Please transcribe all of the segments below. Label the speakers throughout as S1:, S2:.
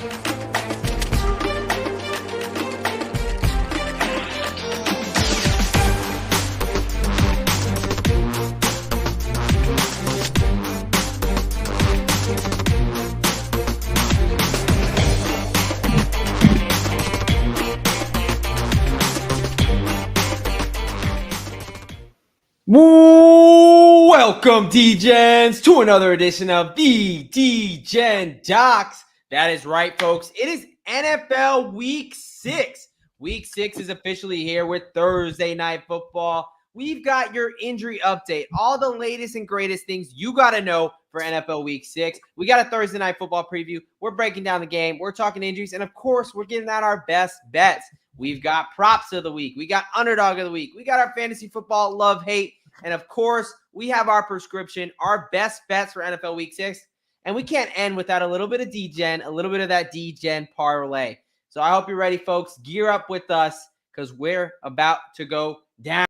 S1: Welcome, Degens, to another edition of the Degen Docs. That is right, folks. It is NFL Week 6. Week 6 is officially here with Thursday Night Football. We've got your injury update, all the latest and greatest things you got to know for NFL Week 6. We got a Thursday Night Football preview. We're breaking down the game. We're talking injuries. And, of course, we're getting out our best bets. We've got props of the week. We got underdog of the week. We got our fantasy football love-hate. And, of course, we have our prescription, our best bets for NFL Week 6. And we can't end without a little bit of Degen, a little bit of that Degen parlay. So I hope you're ready, folks. Gear up with us because we're about to go down.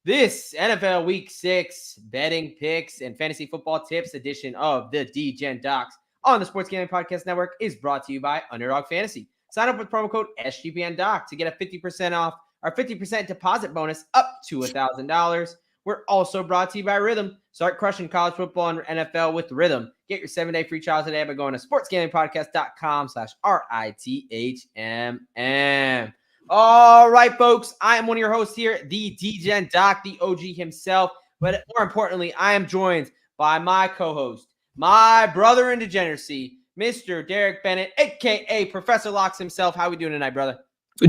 S1: This NFL Week 6 betting picks and fantasy football tips edition of the Degen Docs on the Sports Gambling Podcast Network is brought to you by Underdog Fantasy. Sign up with promo code SGPNDOC to get a 50% off our 50% deposit bonus up to $1,000. We're also brought to you by Rhythm. Start crushing college football and NFL with Rhythm. Get your 7-day free trial today by going to sportsgamblingpodcast.com/RITHMM. All right, folks. I am one of your hosts here, the Degen Doc, the OG himself. But more importantly, I am joined by my co-host, my brother in degeneracy, Mr. Derek Bennett, a.k.a. Professor Locks himself. How are we doing tonight, brother?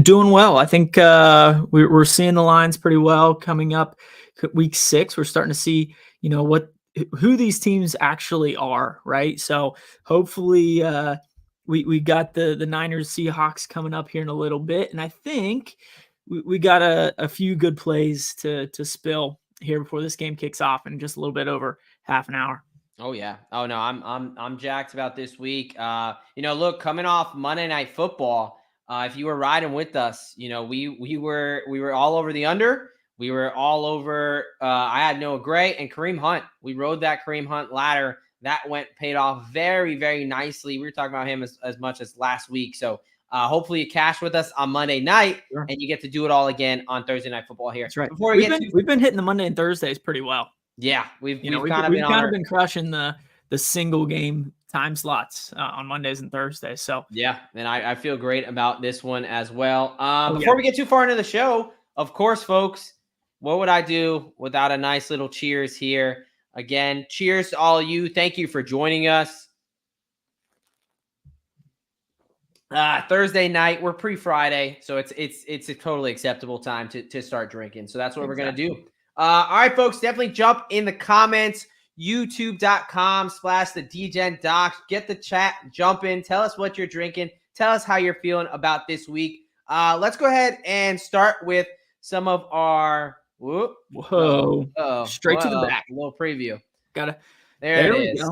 S2: Doing well. I think we're seeing the lines pretty well coming up. Week 6, we're starting to see, who these teams actually are, right? So hopefully we got the Niners Seahawks coming up here in a little bit, and I think we got a few good plays to spill here before this game kicks off in just a little bit over half an hour.
S1: Oh yeah. Oh no, I'm jacked about this week. Look, coming off Monday Night Football. If you were riding with us, we were all over the under. We were all over. I had Noah Gray and Kareem Hunt. We rode that Kareem Hunt ladder. That paid off very, very nicely. We were talking about him as much as last week. So hopefully you cash with us on Monday night, sure, and you get to do it all again on Thursday Night Football here.
S2: That's right. We've been hitting the Monday and Thursdays pretty well.
S1: Yeah, we've
S2: kind of been crushing the single game time slots on Mondays and Thursdays. So
S1: yeah, and I feel great about this one as well. Before we get too far into the show, of course, folks, what would I do without a nice little cheers here? Again, cheers to all of you. Thank you for joining us. Thursday night, we're pre-Friday, so it's a totally acceptable time to start drinking. So that's what we're gonna do. All right, folks, definitely jump in the comments. YouTube.com/the Degen Docs. Get the chat, jump in, tell us what you're drinking, tell us how you're feeling about this week. Let's go ahead and start with some of our straight to the back. A little preview.
S2: There
S1: it is.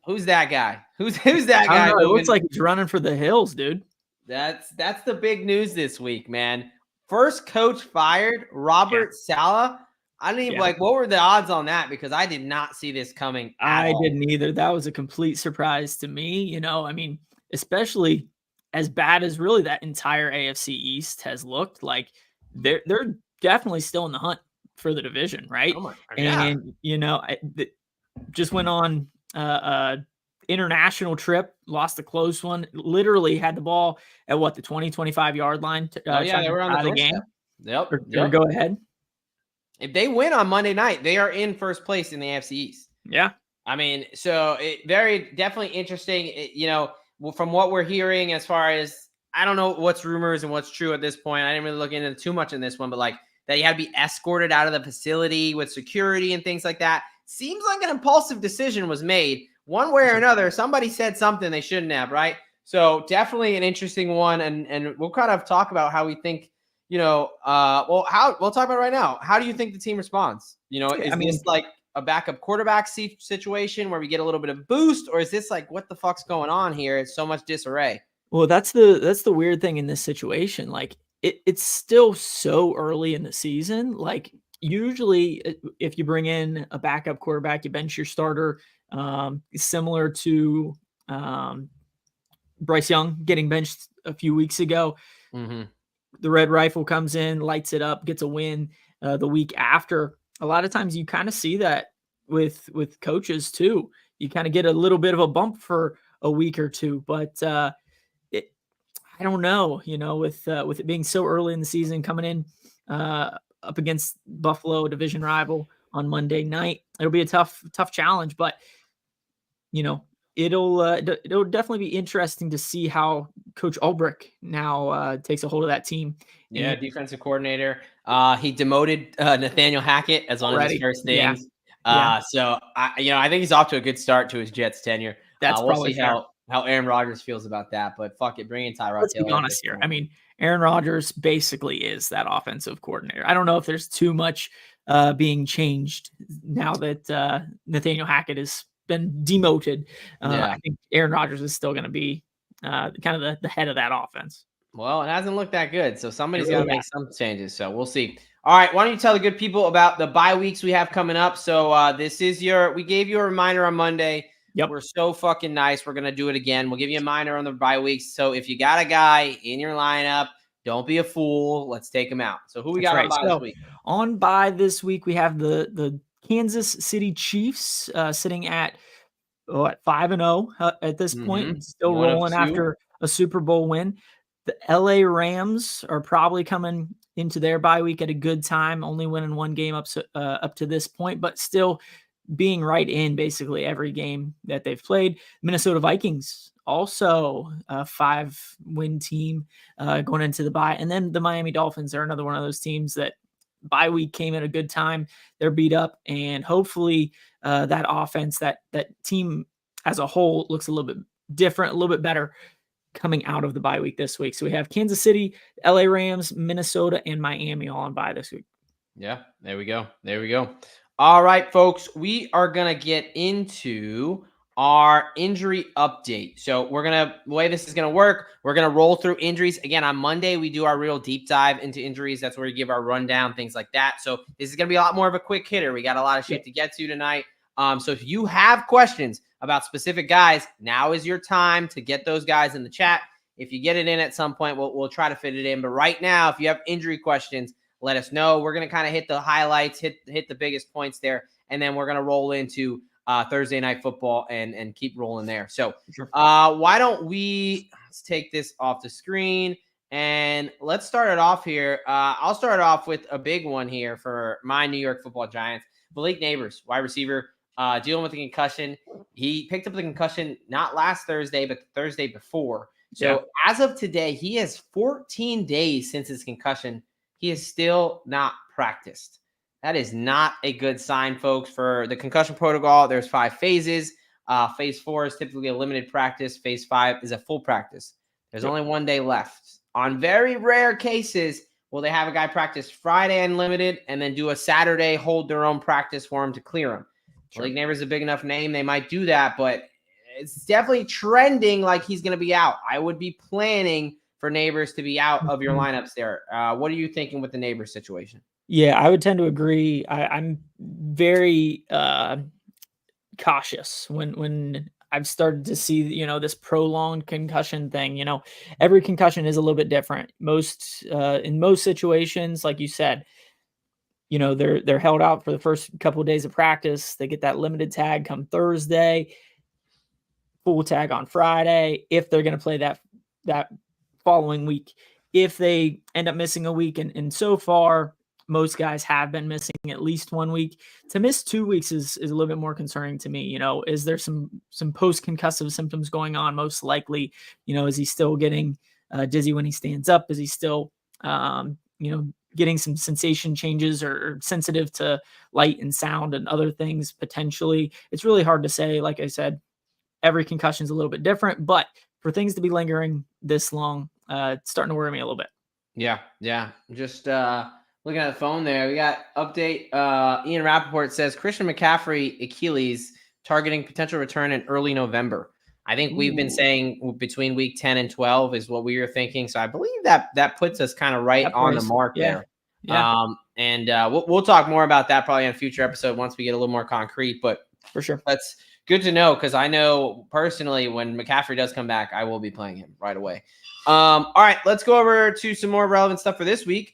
S1: Who's that guy? Who's that guy?
S2: It looks like he's running for the hills, dude.
S1: That's the big news this week, man. First coach fired, Robert Saleh. I didn't even what were the odds on that? Because I did not see this coming.
S2: I didn't either. That was a complete surprise to me. Especially as bad as really that entire AFC East has looked, like they're definitely still in the hunt for the division, right?
S1: Oh my God,
S2: and just went on international trip, lost a close one, literally had the ball at the 20-25 yard line.
S1: They were on the game. Yep.
S2: Go ahead.
S1: If they win on Monday night, they are in first place in the AFC East.
S2: Yeah.
S1: I mean, so definitely interesting. From what we're hearing, as far as, I don't know what's rumors and what's true at this point. I didn't really look into too much in this one, but that you had to be escorted out of the facility with security and things like that. Seems like an impulsive decision was made one way or another. Somebody said something they shouldn't have, right? So definitely an interesting one. And we'll kind of talk about how we think, we'll talk about it right now. How do you think the team responds? Is this like a backup quarterback situation where we get a little bit of boost, or is this like, what the fuck's going on here? It's so much disarray.
S2: Well, that's the weird thing in this situation. Like it's still so early in the season. Like usually if you bring in a backup quarterback, you bench your starter, similar to Bryce Young getting benched a few weeks ago.
S1: Mm-hmm.
S2: The Red Rifle comes in, lights it up, gets a win the week after. A lot of times you kind of see that with coaches too. You kind of get a little bit of a bump for a week or two, but I don't know, with it being so early in the season, coming in up against Buffalo, a division rival, on Monday night, it'll be a tough challenge. But it'll definitely be interesting to see how Coach Ulbrich now takes a hold of that team.
S1: Yeah,
S2: And
S1: defensive coordinator. He demoted Nathaniel Hackett as one of his
S2: already,
S1: first
S2: yeah,
S1: things.
S2: yeah,
S1: So I think he's off to a good start to his Jets tenure.
S2: that's
S1: We'll
S2: probably
S1: see
S2: fair.
S1: how Aaron Rodgers feels about that. But fuck it, bring in Tyrod
S2: Let's be
S1: Taylor at
S2: honest
S1: this
S2: here. I
S1: point.
S2: mean, Aaron Rodgers basically is that offensive coordinator. I don't know if there's too much being changed now that Nathaniel Hackett has been demoted.
S1: Yeah.
S2: I think Aaron Rodgers is still going to be kind of the head of that offense.
S1: Well, it hasn't looked that good, so somebody's got
S2: really
S1: to make some changes. So we'll see. All right, why don't you tell the good people about the bye weeks we have coming up? So this is we gave you a reminder on Monday.
S2: Yep.
S1: We're so fucking nice. We're gonna do it again. We'll give you a reminder on the bye weeks. So if you got a guy in your lineup, don't be a fool. Let's take him out. So who we got on bye this week?
S2: On bye this week, we have the Kansas City Chiefs sitting at 5-0 at this point, still rolling after a Super Bowl win. The LA Rams are probably coming into their bye week at a good time, only winning one game up to this point, but still being right in basically every game that they've played. Minnesota Vikings, also a 5-win team going into the bye. And then the Miami Dolphins are another one of those teams that bye week came at a good time. They're beat up, and hopefully that offense, that team as a whole looks a little bit different, a little bit better coming out of the bye week this week. So we have Kansas City, LA Rams, Minnesota, and Miami all on bye this week.
S1: Yeah, there we go. All right, folks, we are going to get into our injury update. So the way this is going to work, we're going to roll through injuries. Again, on Monday, we do our real deep dive into injuries. That's where we give our rundown, things like that. So this is going to be a lot more of a quick hitter. We got a lot of shit to get to tonight. So if you have questions about specific guys, now is your time to get those guys in the chat. If you get it in at some point, we'll try to fit it in. But right now, if you have injury questions, let us know. We're going to kind of hit the highlights, hit the biggest points there, and then we're going to roll into Thursday Night Football and keep rolling there. So why don't let's take this off the screen, and let's start it off here. I'll start off with a big one here for my New York Football Giants. Malik Neighbors, wide receiver, dealing with a concussion. He picked up the concussion not last Thursday, but the Thursday before. So as of today, he has 14 days since his concussion. He is still not practiced. That is not a good sign, folks. For the concussion protocol, there's 5 phases. Phase 4 is typically a limited practice. Phase 5 is a full practice. There's only 1 day left. On very rare cases, will they have a guy practice Friday unlimited and then do a Saturday, hold their own practice for him to clear him. Malik Neighbors is a big enough name. They might do that, but it's definitely trending like he's going to be out. I would be planning for Neighbors to be out of your lineups there. What are you thinking with the Neighbors situation?
S2: Yeah, I would tend to agree. I'm very cautious when I've started to see, this prolonged concussion thing. Every concussion is a little bit different. In most situations, like you said, they're held out for the first couple of days of practice. They get that limited tag come Thursday, full tag on Friday, if they're going to play that following week. If they end up missing a week, and so far most guys have been missing at least 1 week, to miss 2 weeks is a little bit more concerning to me. Is there some post-concussive symptoms going on? Most likely, is he still getting dizzy when he stands up? Is he still getting some sensation changes or sensitive to light and sound and other things potentially? It's really hard to say. Like I said, every concussion is a little bit different, but for things to be lingering this long, it's starting to worry me a little bit.
S1: Yeah. Just looking at the phone there, we got update. Ian Rappaport says Christian McCaffrey Achilles targeting potential return in early November. I think we've been saying between week 10 and 12 is what we were thinking. So I believe that puts us kind of right on the mark there.
S2: Yeah.
S1: We'll talk more about that probably in a future episode once we get a little more concrete. But
S2: for sure,
S1: let's Good to know, because I know personally when McCaffrey does come back, I will be playing him right away. All right, let's go over to some more relevant stuff for this week.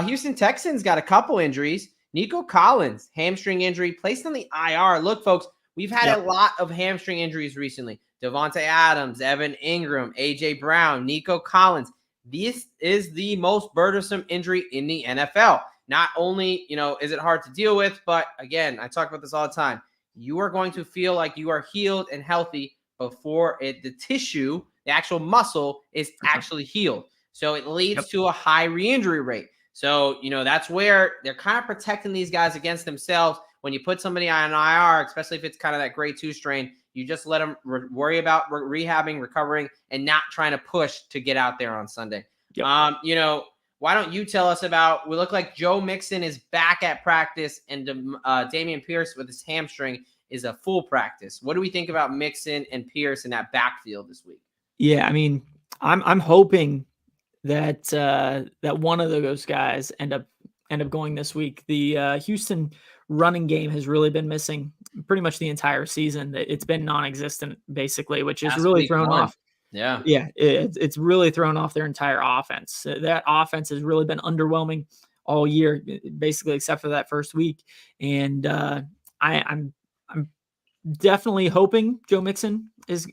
S1: Houston Texans got a couple injuries. Nico Collins, hamstring injury, placed on the IR. Look, folks, we've had a lot of hamstring injuries recently. Devontae Adams, Evan Ingram, A.J. Brown, Nico Collins. This is the most burdensome injury in the NFL. Not only, is it hard to deal with, but again, I talk about this all the time. You are going to feel like you are healed and healthy before the tissue, the actual muscle, is actually healed. So it leads to a high re-injury rate. So, that's where they're kind of protecting these guys against themselves. When you put somebody on an IR, especially if it's kind of that grade 2 strain, you just let them worry about rehabbing, recovering, and not trying to push to get out there on Sunday. Why don't you tell us about, we look like Joe Mixon is back at practice, and Dameon Pierce with his hamstring is a full practice. What do we think about Mixon and Pierce in that backfield this week?
S2: Yeah, I mean, I'm hoping that that one of those guys end up going this week. The Houston running game has really been missing pretty much the entire season. It's been non-existent basically, which is really thrown off.
S1: Yeah,
S2: it's really thrown off their entire offense. That offense has really been underwhelming all year, basically, except for that first week. And I'm definitely hoping Joe Mixon is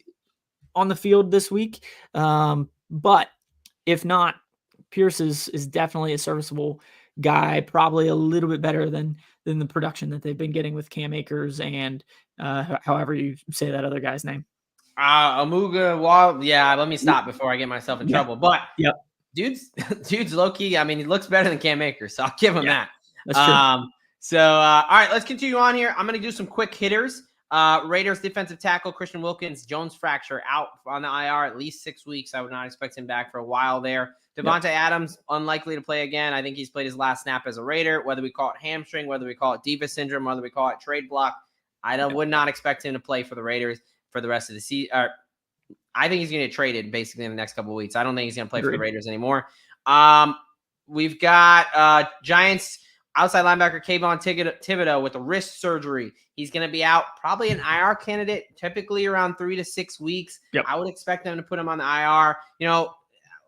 S2: on the field this week. But if not, Pierce is definitely a serviceable guy, probably a little bit better than the production that they've been getting with Cam Akers and however you say that other guy's name.
S1: Amuga Wall. Yeah, let me stop before I get myself in trouble. But dude's low key. I mean, he looks better than Cam Akers, so I'll give him that.
S2: That's true.
S1: So, all right, let's continue on here. I'm going to do some quick hitters. Raiders defensive tackle Christian Wilkins, Jones fracture, out on the IR at least 6 weeks. I would not expect him back for a while there. Devontae Adams, unlikely to play again. I think he's played his last snap as a Raider. Whether we call it hamstring, whether we call it diva syndrome, whether we call it trade block, I would not expect him to play for the Raiders for the rest of the season. I think he's going to get traded basically in the next couple of weeks. I don't think he's going to play for the Raiders anymore. We've got Giants outside linebacker Kayvon Thibodeau with a wrist surgery. He's going to be out, probably an IR candidate, typically around 3 to 6 weeks. I would expect them to put him on the IR.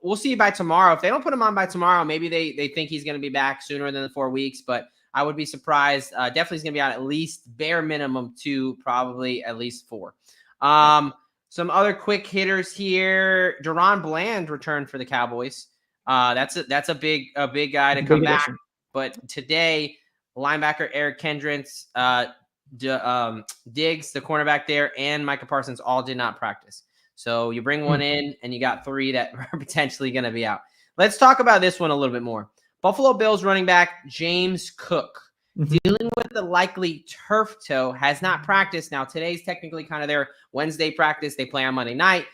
S1: We'll see by tomorrow. If they don't put him on by tomorrow, maybe they think he's going to be back sooner than the 4 weeks, but I would be surprised. Definitely he's going to be out at least bare minimum 2, probably at least 4. Some other quick hitters here. Deron Bland returned for the Cowboys. That's a big guy to come back. But today, linebacker Eric Kendricks, Diggs, the cornerback there, and Micah Parsons all did not practice. So you bring one in, and you got 3 that are potentially going to be out. Let's talk about this one a little bit more. Buffalo Bills running back James Cook, dealing with the likely turf toe, has not practiced. Now, today's technically kind of their Wednesday practice. They play on Monday night.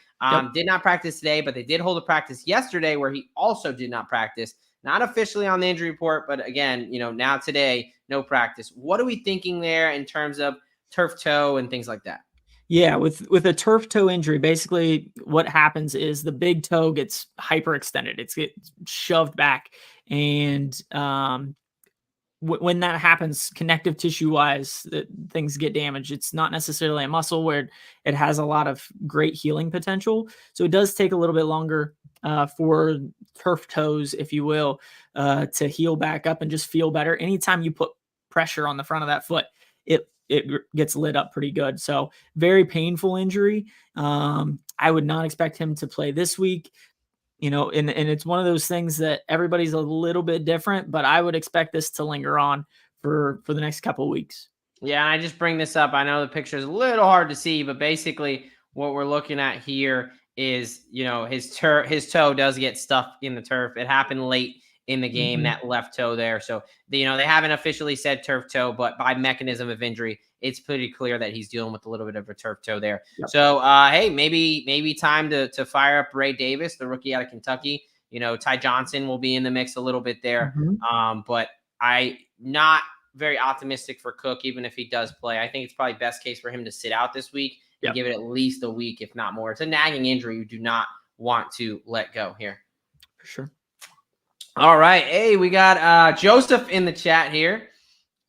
S1: Did not practice today, but they did hold a practice yesterday where he also did not practice. Not officially on the injury report, but again, now today, no practice. What are we thinking there in terms of turf toe and things like that?
S2: Yeah, with a turf toe injury, basically what happens is the big toe gets hyperextended. It gets shoved back. And when that happens, connective tissue wise, things get damaged. It's not necessarily a muscle where it has a lot of great healing potential. So it does take a little bit longer for turf toes, if you will, to heal back up and just feel better. Anytime you put pressure on the front of that foot, it gets lit up pretty good. So very painful injury. I would not expect him to play this week. And it's one of those things that everybody's a little bit different, but I would expect this to linger on for the next couple of weeks.
S1: Yeah, and I just bring this up. I know the picture is a little hard to see, but basically what we're looking at here is, his toe does get stuffed in the turf. It happened late in the game, that left toe there. So, they haven't officially said turf toe, but by mechanism of injury, it's pretty clear that he's dealing with a little bit of a turf toe there. So, hey, maybe time to fire up Ray Davis, the rookie out of Kentucky. Ty Johnson will be in the mix a little bit there. But I not very optimistic for Cook, even if he does play. I think it's probably best case for him to sit out this week and give it at least a week, if not more. It's a nagging injury you do not want to let go here.
S2: For sure.
S1: All right. Hey, we got Joseph in the chat here.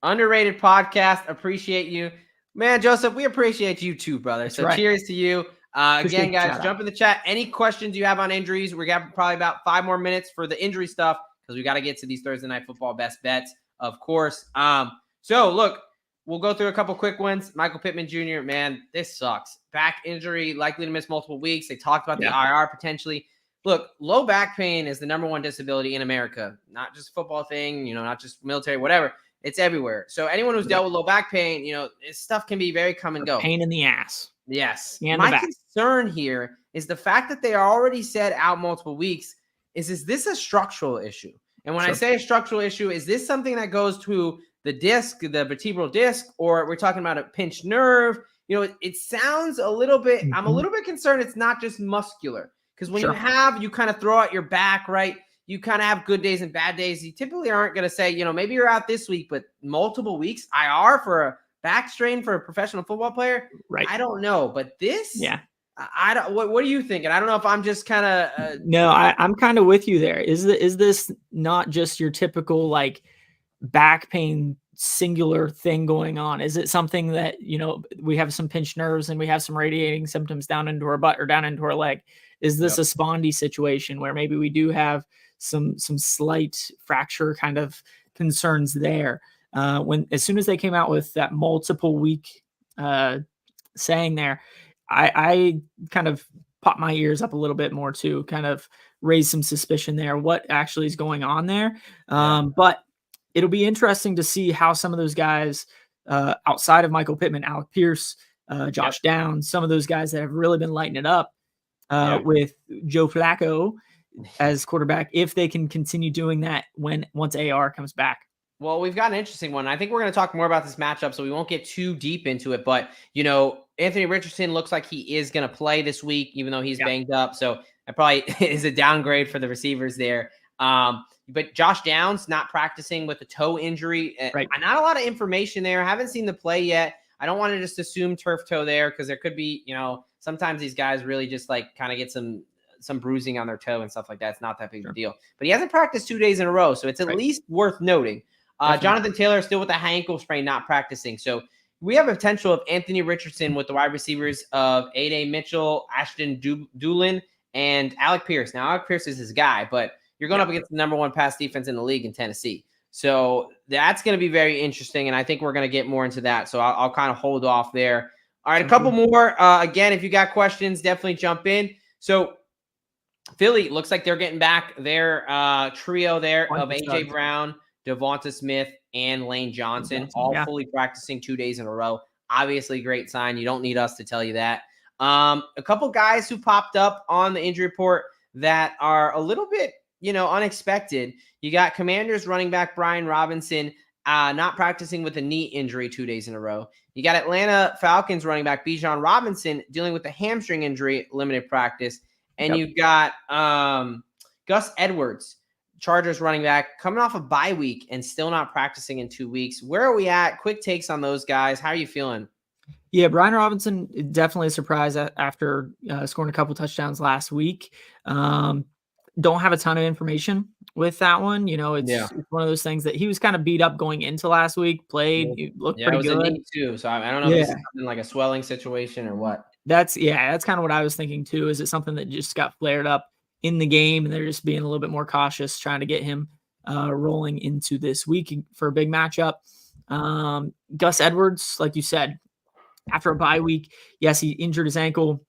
S1: Underrated podcast. Appreciate you. Man, Joseph, we appreciate you too, brother.
S2: That's
S1: So
S2: right.
S1: cheers to you.
S2: Appreciate
S1: Again,
S2: the
S1: guys,
S2: shout
S1: jump
S2: out.
S1: in the chat. Any questions you have on injuries? We got probably about 5 more minutes for the injury stuff because we got to get to these Thursday Night Football best bets, of course. So look, we'll go through a couple quick ones. Michael Pittman Jr., man, this sucks. Back injury, likely to miss multiple weeks. They talked about the IR potentially. Look, low back pain is the number one disability in America. Not just a football thing, not just military, whatever. It's everywhere. So anyone who's dealt with low back pain, this stuff can be very come and go.
S2: Pain in the ass.
S1: Yes.
S2: And
S1: My concern here is the fact that they are already said out multiple weeks. Is this a structural issue? And when I say a structural issue, is this something that goes to the disc, the vertebral disc, or we're talking about a pinched nerve? It sounds a little bit, I'm a little bit concerned it's not just muscular. Because when you kind of throw out your back, right? You kind of have good days and bad days. You typically aren't going to say, maybe you're out this week, but multiple weeks IR for a back strain for a professional football player.
S2: Right.
S1: I don't know, but this, I don't. What are you thinking? I don't know if I'm just kind of.
S2: No, I'm kind of with you there. Is this not just your typical like back pain singular thing going on? Is it something that we have some pinched nerves and we have some radiating symptoms down into our butt or down into our leg? Is this a spondy situation where maybe we do have some slight fracture kind of concerns there? As soon as they came out with that multiple week saying there, I kind of popped my ears up a little bit more too, kind of raise some suspicion there. What actually is going on there? But it'll be interesting to see how some of those guys outside of Michael Pittman, Alec Pierce, Josh Downs, some of those guys that have really been lighting it up with Joe Flacco as quarterback, if they can continue doing that once AR comes back.
S1: Well, we've got an interesting one. I think we're going to talk more about this matchup, so we won't get too deep into it. But, Anthony Richardson looks like he is going to play this week, even though he's banged up. So that probably is a downgrade for the receivers there. But Josh Downs not practicing with a toe injury. Not a lot of information there. I haven't seen the play yet. I don't want to just assume turf toe there because there could be, sometimes these guys really just like kind of get some bruising on their toe and stuff like that. It's not that big of a deal. But he hasn't practiced 2 days in a row, so it's at least worth noting. Jonathan Taylor still with a high ankle sprain, not practicing. So we have a potential of Anthony Richardson with the wide receivers of A.J. Mitchell, Ashton Doolin, and Alec Pierce. Now, Alec Pierce is his guy, but you're going up against the number one pass defense in the league in Tennessee. So that's going to be very interesting, and I think we're going to get more into that. So I'll kind of hold off there. All right, a couple more. Again, if you got questions, definitely jump in. So Philly looks like they're getting back their trio there of A.J. Brown, Devonta Smith, and Lane Johnson, all fully practicing 2 days in a row. Obviously, great sign. You don't need us to tell you that. A couple guys who popped up on the injury report that are a little bit, unexpected. You got Commanders running back Brian Robinson not practicing with a knee injury 2 days in a row. You got Atlanta Falcons running back Bijan Robinson dealing with a hamstring injury, limited practice. And you've got Gus Edwards, Chargers running back, coming off a bye week and still not practicing in 2 weeks. Where are we at? Quick takes on those guys. How are you feeling?
S2: Yeah, Brian Robinson, definitely a surprise after scoring a couple touchdowns last week. Don't have a ton of information with that one. It's one of those things that he was kind of beat up going into last week, played, he looked pretty good.
S1: A knee too, so I don't know if this is something like a swelling situation or what.
S2: That's kind of what I was thinking too. Is it something that just got flared up in the game and they're just being a little bit more cautious, trying to get him rolling into this week for a big matchup? Gus Edwards, like you said, after a bye week, yes, he injured his ankle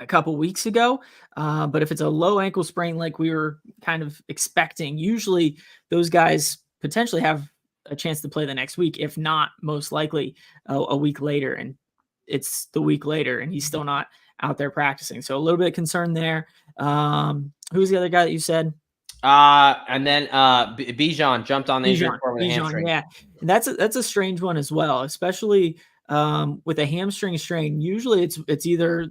S2: a couple weeks ago, but if it's a low ankle sprain like we were kind of expecting, usually those guys potentially have a chance to play the next week, if not most likely a week later. And it's the week later and he's still not out there practicing. So a little bit concerned there. Who's the other guy that you said?
S1: And then Bijan jumped on the injury report with a hamstring.
S2: Yeah, and that's a strange one as well, especially with a hamstring strain. Usually it's either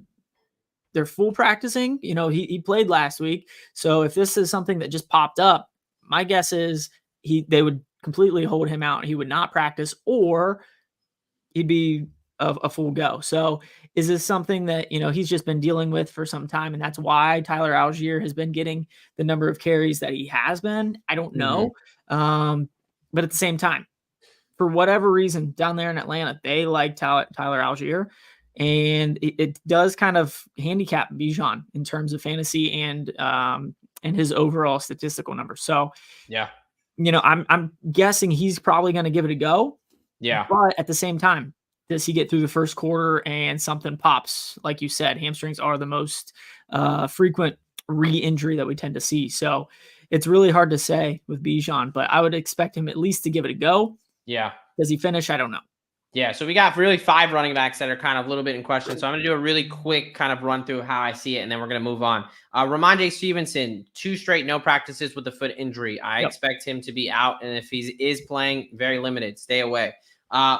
S2: they're full practicing. He played last week, so if this is something that just popped up, my guess is they would completely hold him out. He would not practice, or he'd be a full go. So is this something that, he's just been dealing with for some time, and that's why Tyler Algier has been getting the number of carries that he has been? I don't know. But at the same time, for whatever reason down there in Atlanta, they like Tyler Algier. And it does kind of handicap Bijan in terms of fantasy and his overall statistical numbers. So,
S1: Yeah.
S2: I'm guessing he's probably going to give it a go.
S1: Yeah.
S2: But at the same time, does he get through the first quarter and something pops? Like you said, hamstrings are the most frequent re-injury that we tend to see. So it's really hard to say with Bijan, but I would expect him at least to give it a go.
S1: Yeah.
S2: Does he finish? I don't know.
S1: Yeah, so we got really 5 running backs that are kind of a little bit in question. So I'm going to do a really quick kind of run through how I see it, and then we're going to move on. Ramondre Stevenson, 2 straight no practices with a foot injury. I expect him to be out, and if he is playing, very limited. Stay away.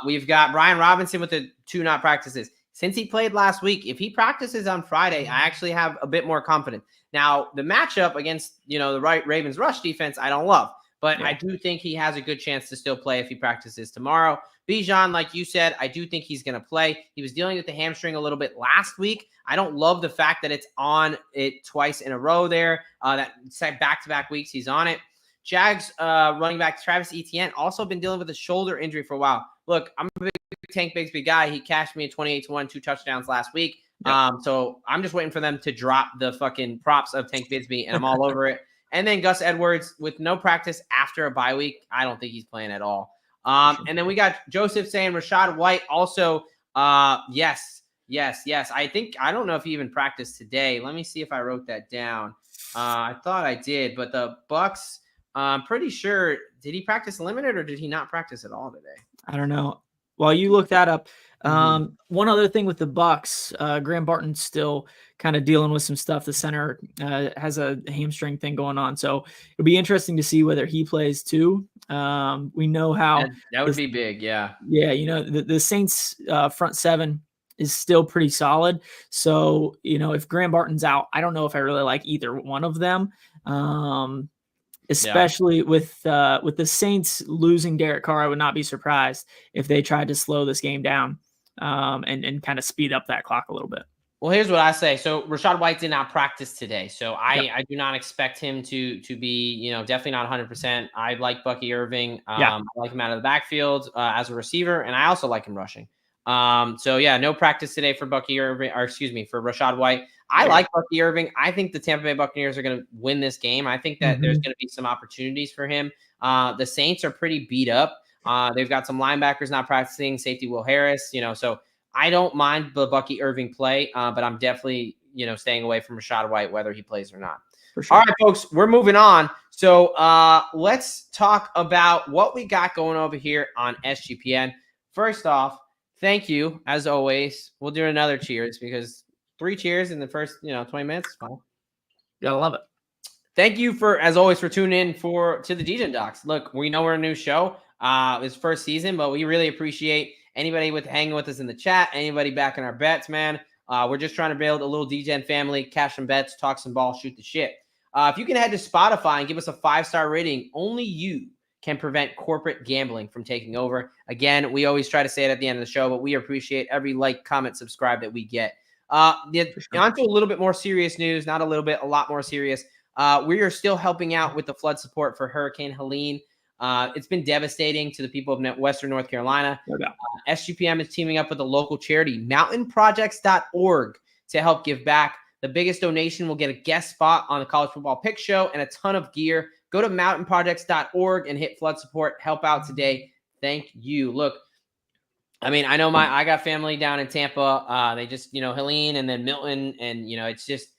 S1: We've got Brian Robinson with the 2 not practices. Since he played last week, if he practices on Friday, I actually have a bit more confidence. Now, the matchup against the Ravens rush defense, I don't love. But I do think he has a good chance to still play if he practices tomorrow. Bijan, like you said, I do think he's going to play. He was dealing with the hamstring a little bit last week. I don't love the fact that it's on it twice in a row there. That back-to-back weeks he's on it. Jags running back Travis Etienne also been dealing with a shoulder injury for a while. Look, I'm a big Tank Bigsby guy. He cashed me a 28-1, 2 touchdowns last week. So I'm just waiting for them to drop the fucking props of Tank Bigsby, and I'm all over it. And then Gus Edwards with no practice after a bye week. I don't think he's playing at all. And then we got Joseph saying Rachaad White also. Yes. I don't know if he even practiced today. Let me see if I wrote that down. I thought I did, but the Bucks, I'm pretty sure. Did he practice limited or did he not practice at all today?
S2: I don't know. While you look that up, one other thing with the Bucks, Graham Barton's still kind of dealing with some stuff. The center has a hamstring thing going on, so it'll be interesting to see whether he plays too. We know how
S1: that would be big, yeah.
S2: Yeah, the Saints front 7 is still pretty solid. So if Graham Barton's out, I don't know if I really like either one of them. Especially with the Saints losing Derek Carr, I would not be surprised if they tried to slow this game down and kind of speed up that clock a little bit.
S1: Well, here's what I say. So Rachaad White did not practice today. So I do not expect him to be, definitely not 100%. I like Bucky Irving. I like him out of the backfield as a receiver, and I also like him rushing. No practice today for Bucky Irving, for Rachaad White. I like Bucky Irving. I think the Tampa Bay Buccaneers are going to win this game. I think that there's going to be some opportunities for him. The Saints are pretty beat up. They've got some linebackers not practicing, safety Will Harris, so I don't mind the Bucky Irving play, but I'm definitely, staying away from Rachaad White, whether he plays or not. For sure. All right, folks, we're moving on. So let's talk about what we got going over here on SGPN. First off, thank you, as always. We'll do another cheers because 3 cheers in the first, 20 minutes. Well,
S2: gotta love it.
S1: Thank you as always, for tuning in to the Degen Docs. Look, we know we're a new show. It's first season, but we really appreciate anybody hanging with us in the chat, anybody backing our bets, man. We're just trying to build a little Degen family, cash some bets, talk some ball, shoot the shit. If you can head to Spotify and give us a 5-star rating, only you can prevent corporate gambling from taking over. Again, we always try to say it at the end of the show, but we appreciate every like, comment, subscribe that we get. On to a little bit more serious news, not a little bit, a lot more serious. We are still helping out with the flood support for Hurricane Helene. It's been devastating to the people of Western North Carolina. SGPM is teaming up with a local charity, mountainprojects.org, to help give back. The biggest donation will get a guest spot on the College Football Pick Show and a ton of gear. Go to mountainprojects.org and hit flood support. Help out today. Thank you. Look, I mean, I know I got family down in Tampa. They just, Helene and then Milton, and it's just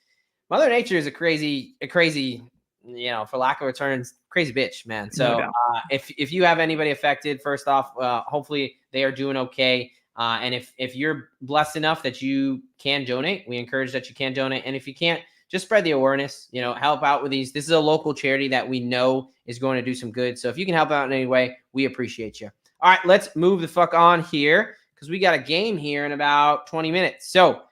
S1: Mother Nature is a crazy, for lack of returns, crazy bitch, man. So if you have anybody affected, first off, hopefully they are doing okay. And if you're blessed enough that you can donate, we encourage that you can donate. And if you can't, just spread the awareness, help out with these. This is a local charity that we know is going to do some good. So if you can help out in any way, we appreciate you. All right, let's move the fuck on here because we got a game here in about 20 minutes. So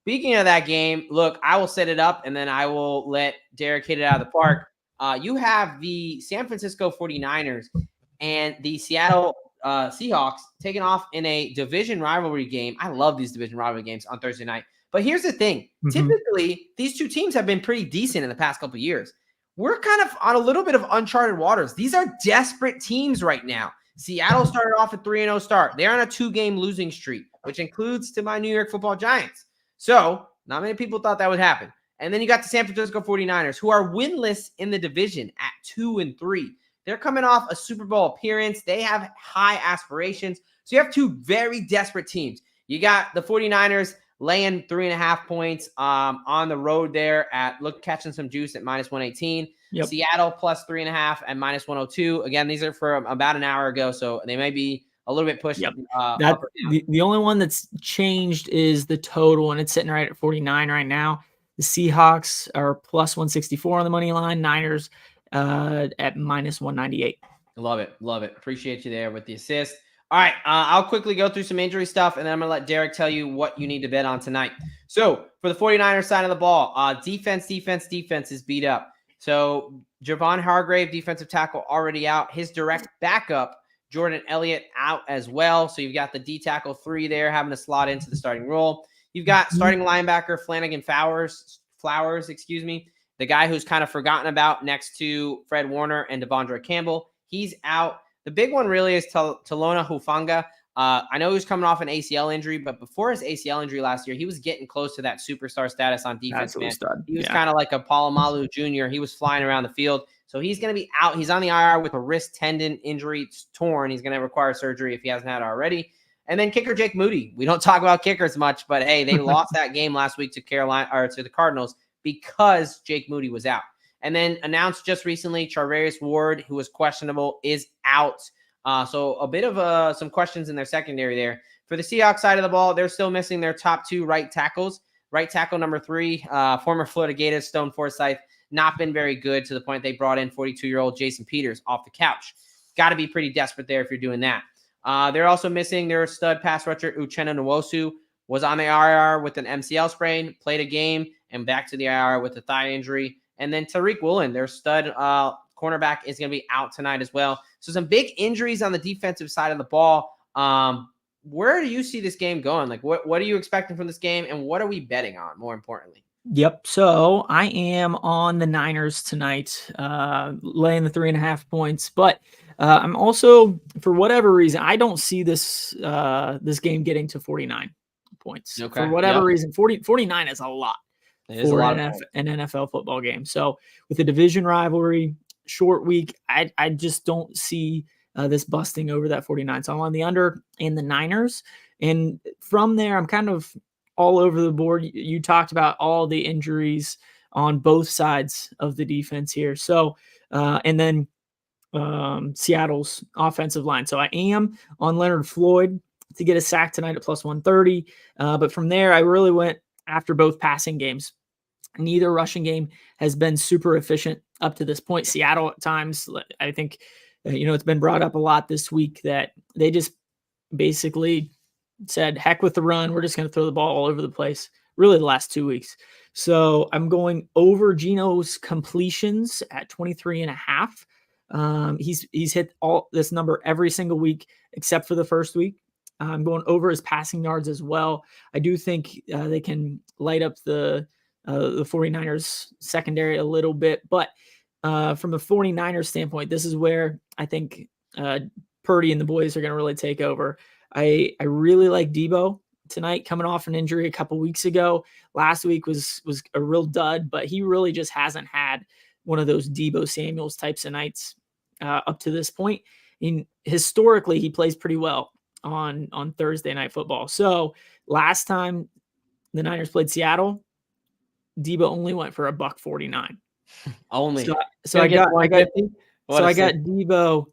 S1: speaking of that game, look, I will set it up and then I will let Derek hit it out of the park. You have the San Francisco 49ers and the Seattle Seahawks taking off in a division rivalry game. I love these division rivalry games on Thursday night. But here's the thing. Typically, these two teams have been pretty decent in the past couple of years. We're kind of on a little bit of uncharted waters. These are desperate teams right now. Seattle started off a 3-0 start. They're on a 2-game losing streak, which includes to my New York Football Giants. So not many people thought that would happen. And then you got the San Francisco 49ers, who are winless in the division at 2-3. They're coming off a Super Bowl appearance. They have high aspirations. So you have two very desperate teams. You got the 49ers laying 3.5 points on the road there at catching some juice at -118.
S2: Yep.
S1: Seattle plus 3.5 at -102. Again, these are from about an hour ago, so they may be a little bit pushed.
S2: Yep.
S1: Up or down.
S2: The only one that's changed is the total, and it's sitting right at 49 right now. The Seahawks are plus 164 on the money line. Niners at -198.
S1: Love it. Love it. Appreciate you there with the assist. All right. I'll quickly go through some injury stuff, and then I'm going to let Derek tell you what you need to bet on tonight. So for the 49ers side of the ball, defense is beat up. So Javon Hargrave, defensive tackle, already out. His direct backup, Jordan Elliott, out as well. So you've got the D tackle 3 there having to slot into the starting role. You've got starting linebacker Flanagan Flowers, the guy who's kind of forgotten about next to Fred Warner and Devondre Campbell. He's out. The big one really is Talona Hufanga. I know he was coming off an ACL injury, but before his ACL injury last year, he was getting close to that superstar status on defense. Man. He was kind of like a Palomalu Jr. He was flying around the field. So he's going to be out. He's on the IR with a wrist tendon injury. It's torn. He's going to require surgery if he hasn't had it already. And then kicker Jake Moody. We don't talk about kickers much, but hey, they lost that game last week to the Cardinals because Jake Moody was out. And then announced just recently, Charvarius Ward, who was questionable, is out. So a bit of some questions in their secondary there. For the Seahawks side of the ball, they're still missing their top 2 right tackles. Right tackle number 3, former Florida Gators, Stone Forsythe, not been very good to the point they brought in 42-year-old Jason Peters off the couch. Got to be pretty desperate there if you're doing that. They're also missing their stud pass rusher, Uchenna Nwosu, was on the IR with an MCL sprain, played a game, and back to the IR with a thigh injury. And then Tariq Woolen, their stud cornerback, is going to be out tonight as well. So some big injuries on the defensive side of the ball. Where do you see this game going? Like, what are you expecting from this game, and what are we betting on, more importantly?
S2: Yep. So I am on the Niners tonight, laying the 3.5 points. But I'm also, for whatever reason, I don't see this game getting to 49 points. Okay. For whatever reason, 49 is a lot. It is for an NFL football game. So with the division rivalry, short week, I just don't see this busting over that 49. So I'm on the under and the Niners. And from there, I'm kind of all over the board. You talked about all the injuries on both sides of the defense here. So, and then Seattle's offensive line. So I am on Leonard Floyd to get a sack tonight at plus 130. But from there, I really went after both passing games. Neither rushing game has been super efficient up to this point. Seattle at times, I think, it's been brought up a lot this week that they just basically said, heck with the run. We're just going to throw the ball all over the place, really the last 2 weeks. So I'm going over Geno's completions at 23.5. He's hit all this number every single week except for the first week. I'm going over his passing yards as well. I do think they can light up the 49ers secondary a little bit, but from the 49ers standpoint, this is where I think Purdy and the boys are going to really take over. I really like Debo tonight, coming off an injury a couple weeks ago. Last week was a real dud, but he really just hasn't had one of those Debo Samuels types of nights up to this point. Historically, he plays pretty well on Thursday Night Football. So last time the Niners played Seattle, Debo only went for $149.
S1: Only.
S2: So I got Debo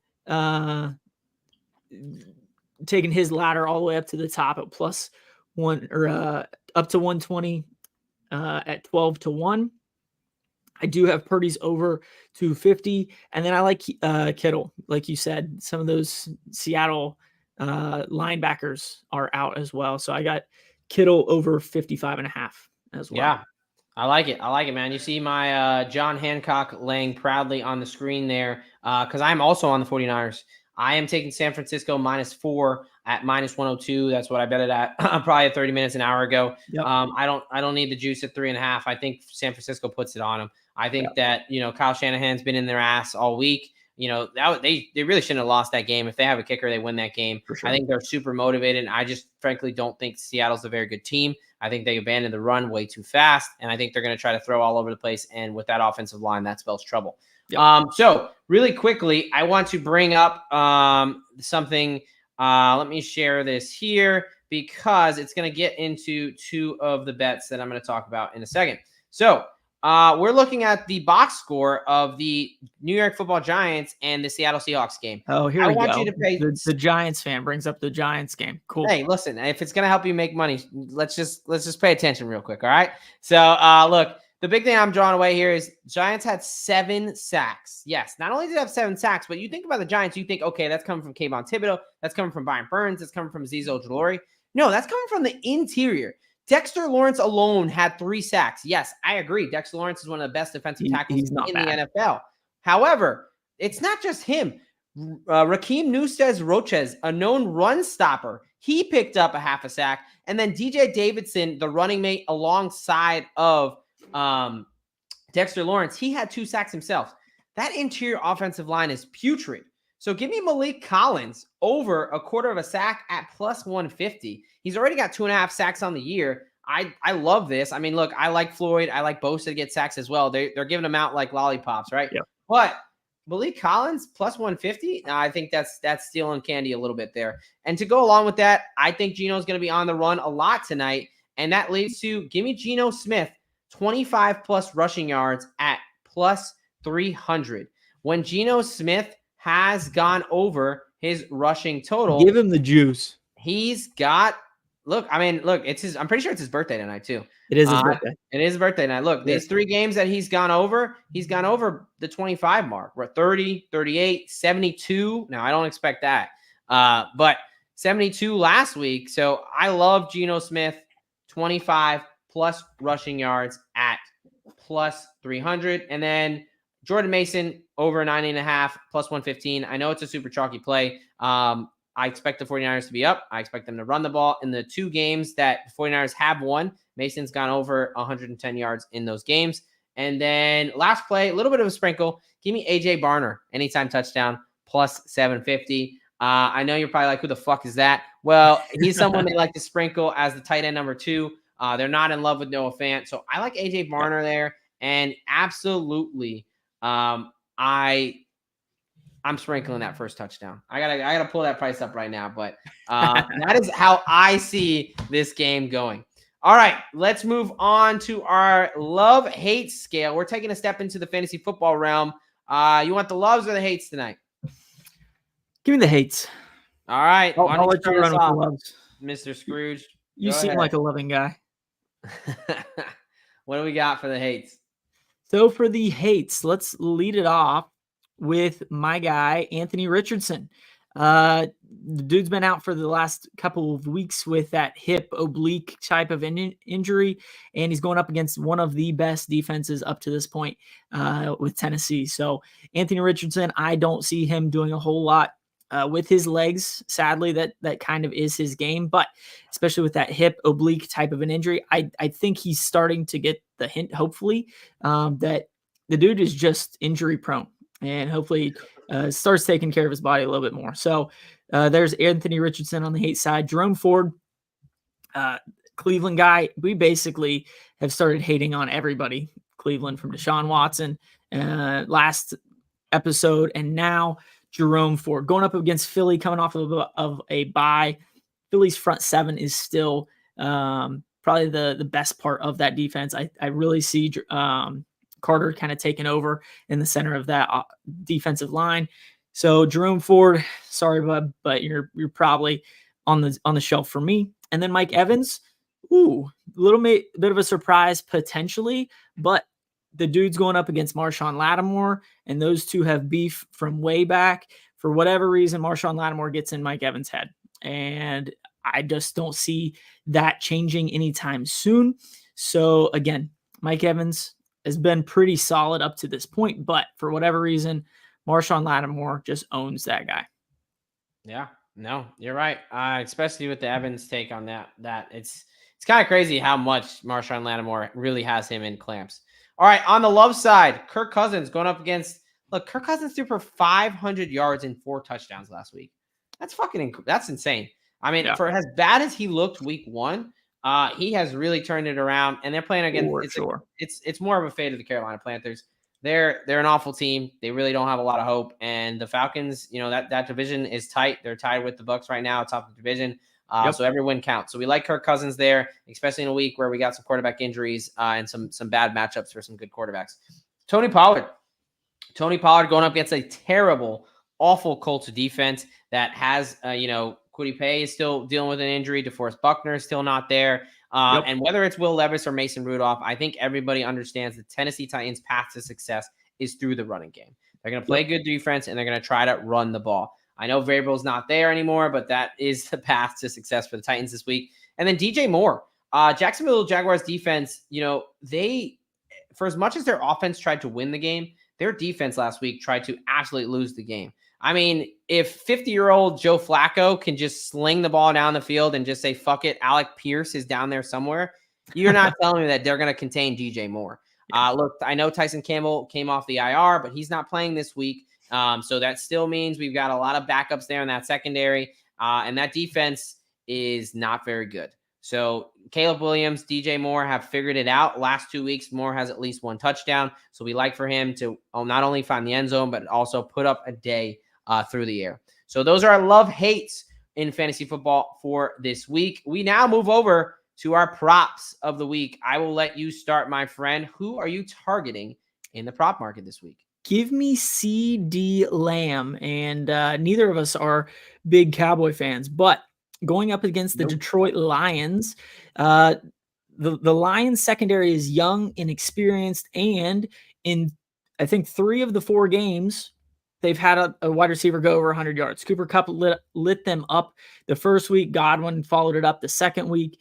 S2: taking his ladder all the way up to the top at plus one or up to 120 at 12-1. I do have Purdy's over 250, and then I like Kittle, like you said. Some of those Seattle linebackers are out as well, so I got Kittle over 55.5 as well.
S1: Yeah. I like it, man. You see my John Hancock laying proudly on the screen there because I'm also on the 49ers. I am taking San Francisco -4 at -102. That's what I bet it at probably 30 minutes, an hour ago. Yep. I don't need the juice at 3.5. I think San Francisco puts it on them. I think that, Kyle Shanahan's been in their ass all week. they really shouldn't have lost that game. If they have a kicker, they win that game.
S2: For sure.
S1: I think they're super motivated. And I just frankly don't think Seattle's a very good team. I think they abandoned the run way too fast, and I think they're going to try to throw all over the place. And with that offensive line, that spells trouble. Yep. So really quickly, I want to bring up something. Let me share this here because it's going to get into two of the bets that I'm going to talk about in a second. So we're looking at the box score of the New York Football Giants and the Seattle Seahawks game.
S2: Oh, here we go.
S1: I want you to pay.
S2: The Giants fan brings up the Giants game. Cool.
S1: Hey, listen, if it's going to help you make money, let's just pay attention real quick. All right. So look, the big thing I'm drawing away here is Giants had 7 sacks. Yes, not only did they have 7 sacks, but you think about the Giants, you think, okay, that's coming from Kayvon Thibodeau, that's coming from Brian Burns, that's coming from Azeez Ojulari. No, that's coming from the interior. Dexter Lawrence alone had 3 sacks. Yes, I agree. Dexter Lawrence is one of the best defensive tackles in the NFL. However, it's not just him. Raheem Nunez-Roches, a known run stopper, he picked up a half a sack. And then DJ Davidson, the running mate alongside of Dexter Lawrence, he had 2 sacks himself. That interior offensive line is putrid. So give me Malik Collins over a quarter of a sack at plus 150. He's already got 2.5 sacks on the year. I love this. I mean, look, I like Floyd. I like Bosa to get sacks as well. They're giving them out like lollipops, right?
S2: Yep.
S1: But Malik Collins plus 150, I think that's stealing candy a little bit there. And to go along with that, I think Geno's going to be on the run a lot tonight. And that leads to give me Geno Smith, 25 plus rushing yards at plus 300. When Geno Smith has gone over his rushing total,
S2: give him the juice.
S1: He's got, I'm pretty sure it's his birthday tonight too.
S2: It is his birthday.
S1: It is his birthday night. Look, these 3 games that he's gone over the 25 mark. We're 30, 38, 72. Now, I don't expect that. But 72 last week. So I love Geno Smith, 25 plus rushing yards at plus 300. And then Jordan Mason over 9.5 plus 115. I know it's a super chalky play. I expect the 49ers to be up. I expect them to run the ball. In the 2 games that the 49ers have won, Mason's gone over 110 yards in those games. And then last play, a little bit of a sprinkle. Give me A.J. Barner, anytime touchdown, plus 750. I know you're probably like, who the fuck is that? Well, he's someone they like to sprinkle as the tight end number 2. They're not in love with Noah Fant. So I like A.J. Barner there. And absolutely, I'm sprinkling that first touchdown. I gotta pull that price up right now, but that is how I see this game going. All right, let's move on to our love-hate scale. We're taking a step into the fantasy football realm. You want the loves or the hates tonight?
S2: Give me the hates.
S1: All right.
S2: I'll let you run with the loves.
S1: Mr. Scrooge.
S2: You seem like a loving guy.
S1: What do we got for the hates?
S2: So for the hates, let's lead it off with my guy, Anthony Richardson. The dude's been out for the last couple of weeks with that hip oblique type of injury, and he's going up against one of the best defenses up to this point with Tennessee. So Anthony Richardson, I don't see him doing a whole lot with his legs. Sadly, that kind of is his game, but especially with that hip oblique type of an injury, I think he's starting to get the hint, hopefully, that the dude is just injury prone. And hopefully starts taking care of his body a little bit more. So there's Anthony Richardson on the hate side. Jerome Ford, Cleveland guy. We basically have started hating on everybody. Cleveland, from Deshaun Watson last episode, and now Jerome Ford going up against Philly, coming off of a bye. Philly's front 7 is still probably the best part of that defense. I really see Carter kind of taken over in the center of that defensive line. So Jerome Ford, sorry, bud, but you're probably on the shelf for me. And then Mike Evans, a little bit of a surprise potentially, but the dude's going up against Marshawn Lattimore, and those two have beef from way back. For whatever reason, Marshawn Lattimore gets in Mike Evans' head, and I just don't see that changing anytime soon. So again, Mike Evans has been pretty solid up to this point, but for whatever reason, Marshawn Lattimore just owns that guy.
S1: Yeah, no, you're right. Especially with the Evans take on that it's kind of crazy how much Marshawn Lattimore really has him in clamps. All right, on the love side, Kirk Cousins going up against Look, Kirk Cousins threw for 500 yards and 4 touchdowns last week. That's insane. I mean,
S2: Yeah,
S1: for as bad as he looked week 1, he has really turned it around. And they're playing against
S2: for sure.
S1: it's more of a fate of the Carolina Panthers. They're an awful team. They really don't have a lot of hope. And the Falcons, that division is tight. They're tied with the Bucs right now, top of the division.
S2: Yep.
S1: So every win counts. So we like Kirk Cousins there, especially in a week where we got some quarterback injuries and some bad matchups for some good quarterbacks. Tony Pollard going up against a terrible, awful Colts defense that has, Kwity Paye is still dealing with an injury. DeForest Buckner is still not there.
S2: Yep.
S1: And whether it's Will Levis or Mason Rudolph, I think everybody understands the Tennessee Titans' path to success is through the running game. They're going to play good defense, and they're going to try to run the ball. I know Vrabel's not there anymore, but that is the path to success for the Titans this week. And then DJ Moore, Jacksonville Jaguars defense, they, for as much as their offense tried to win the game, their defense last week tried to absolutely lose the game. I mean, if 50-year-old Joe Flacco can just sling the ball down the field and just say, fuck it, Alec Pierce is down there somewhere, you're not telling me that they're going to contain DJ Moore. Look, I know Tyson Campbell came off the IR, but he's not playing this week. So that still means we've got a lot of backups there in that secondary. And that defense is not very good. So Caleb Williams, DJ Moore have figured it out. Last 2 weeks, Moore has at least 1 touchdown. So we like for him to not only find the end zone, but also put up a day through the air. So those are our love-hates in fantasy football for this week. We now move over to our props of the week. I will let you start, my friend. Who are you targeting in the prop market this week?
S2: Give me CD Lamb, and neither of us are big Cowboy fans, but going up against the Detroit Lions, the Lions secondary is young, inexperienced, and in I think 3 of the 4 games, they've had a wide receiver go over 100 yards. Cooper Kupp lit them up the first week. Godwin followed it up the second week.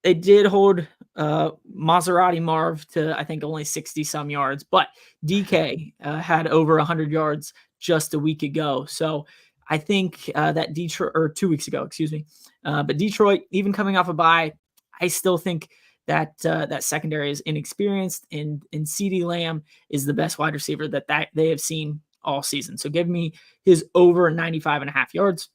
S2: They did hold Maserati Marv to, I think, only 60-some yards, but DK had over 100 yards just a week ago. So I think that Detroit, or 2 weeks ago, excuse me. But Detroit, even coming off a bye, I still think that that secondary is inexperienced, and CD Lamb is the best wide receiver that they have seen all season. So give me his over 95.5 yards.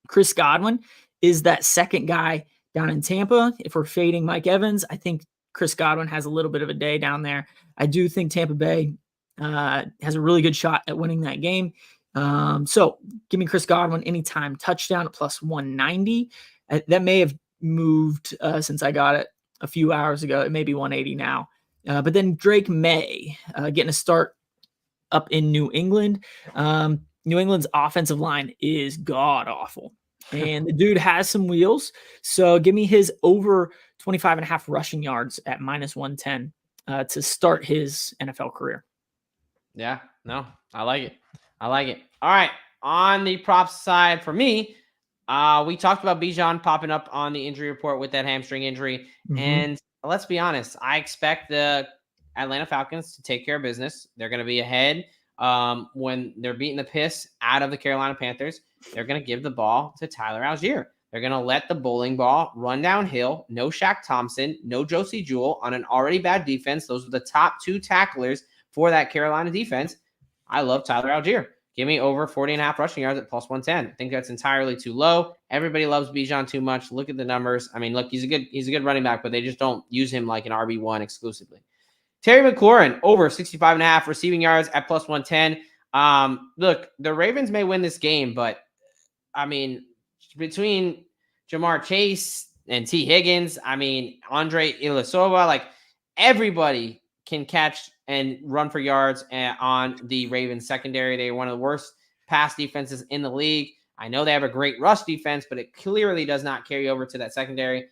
S2: Chris Godwin is that second guy down in Tampa. If we're fading Mike Evans, I think Chris Godwin has a little bit of a day down there. I do think Tampa Bay has a really good shot at winning that game. So give me Chris Godwin anytime touchdown at plus 190. That may have moved since I got it a few hours ago. It may be 180 now. But then Drake May getting a start up in New England. New England's offensive line is god awful. And the dude has some wheels. So give me his over 25.5 rushing yards at minus 110 to start his NFL career.
S1: Yeah, no, I like it. All right. On the props side for me, we talked about Bijan popping up on the injury report with that hamstring injury. Mm-hmm. And let's be honest, I expect the Atlanta Falcons to take care of business. They're going to be ahead when they're beating the piss out of the Carolina Panthers. They're going to give the ball to Tyler Algier. They're going to let the bowling ball run downhill. No Shaq Thompson, no Josie Jewell on an already bad defense. Those are the top 2 tacklers for that Carolina defense. I love Tyler Algier. Give me over 40.5 rushing yards at plus 110. I think that's entirely too low. Everybody loves Bijan too much. Look at the numbers. I mean, look, he's a good running back, but they just don't use him like an RB1 exclusively. Terry McLaurin, over 65.5 receiving yards at plus 110. Look, the Ravens may win this game, but I mean, between Jamar Chase and T. Higgins, I mean, Andre Ilisova, like everybody can catch and run for yards on the Ravens secondary. They're one of the worst pass defenses in the league. I know they have a great rush defense, but it clearly does not carry over to that secondary.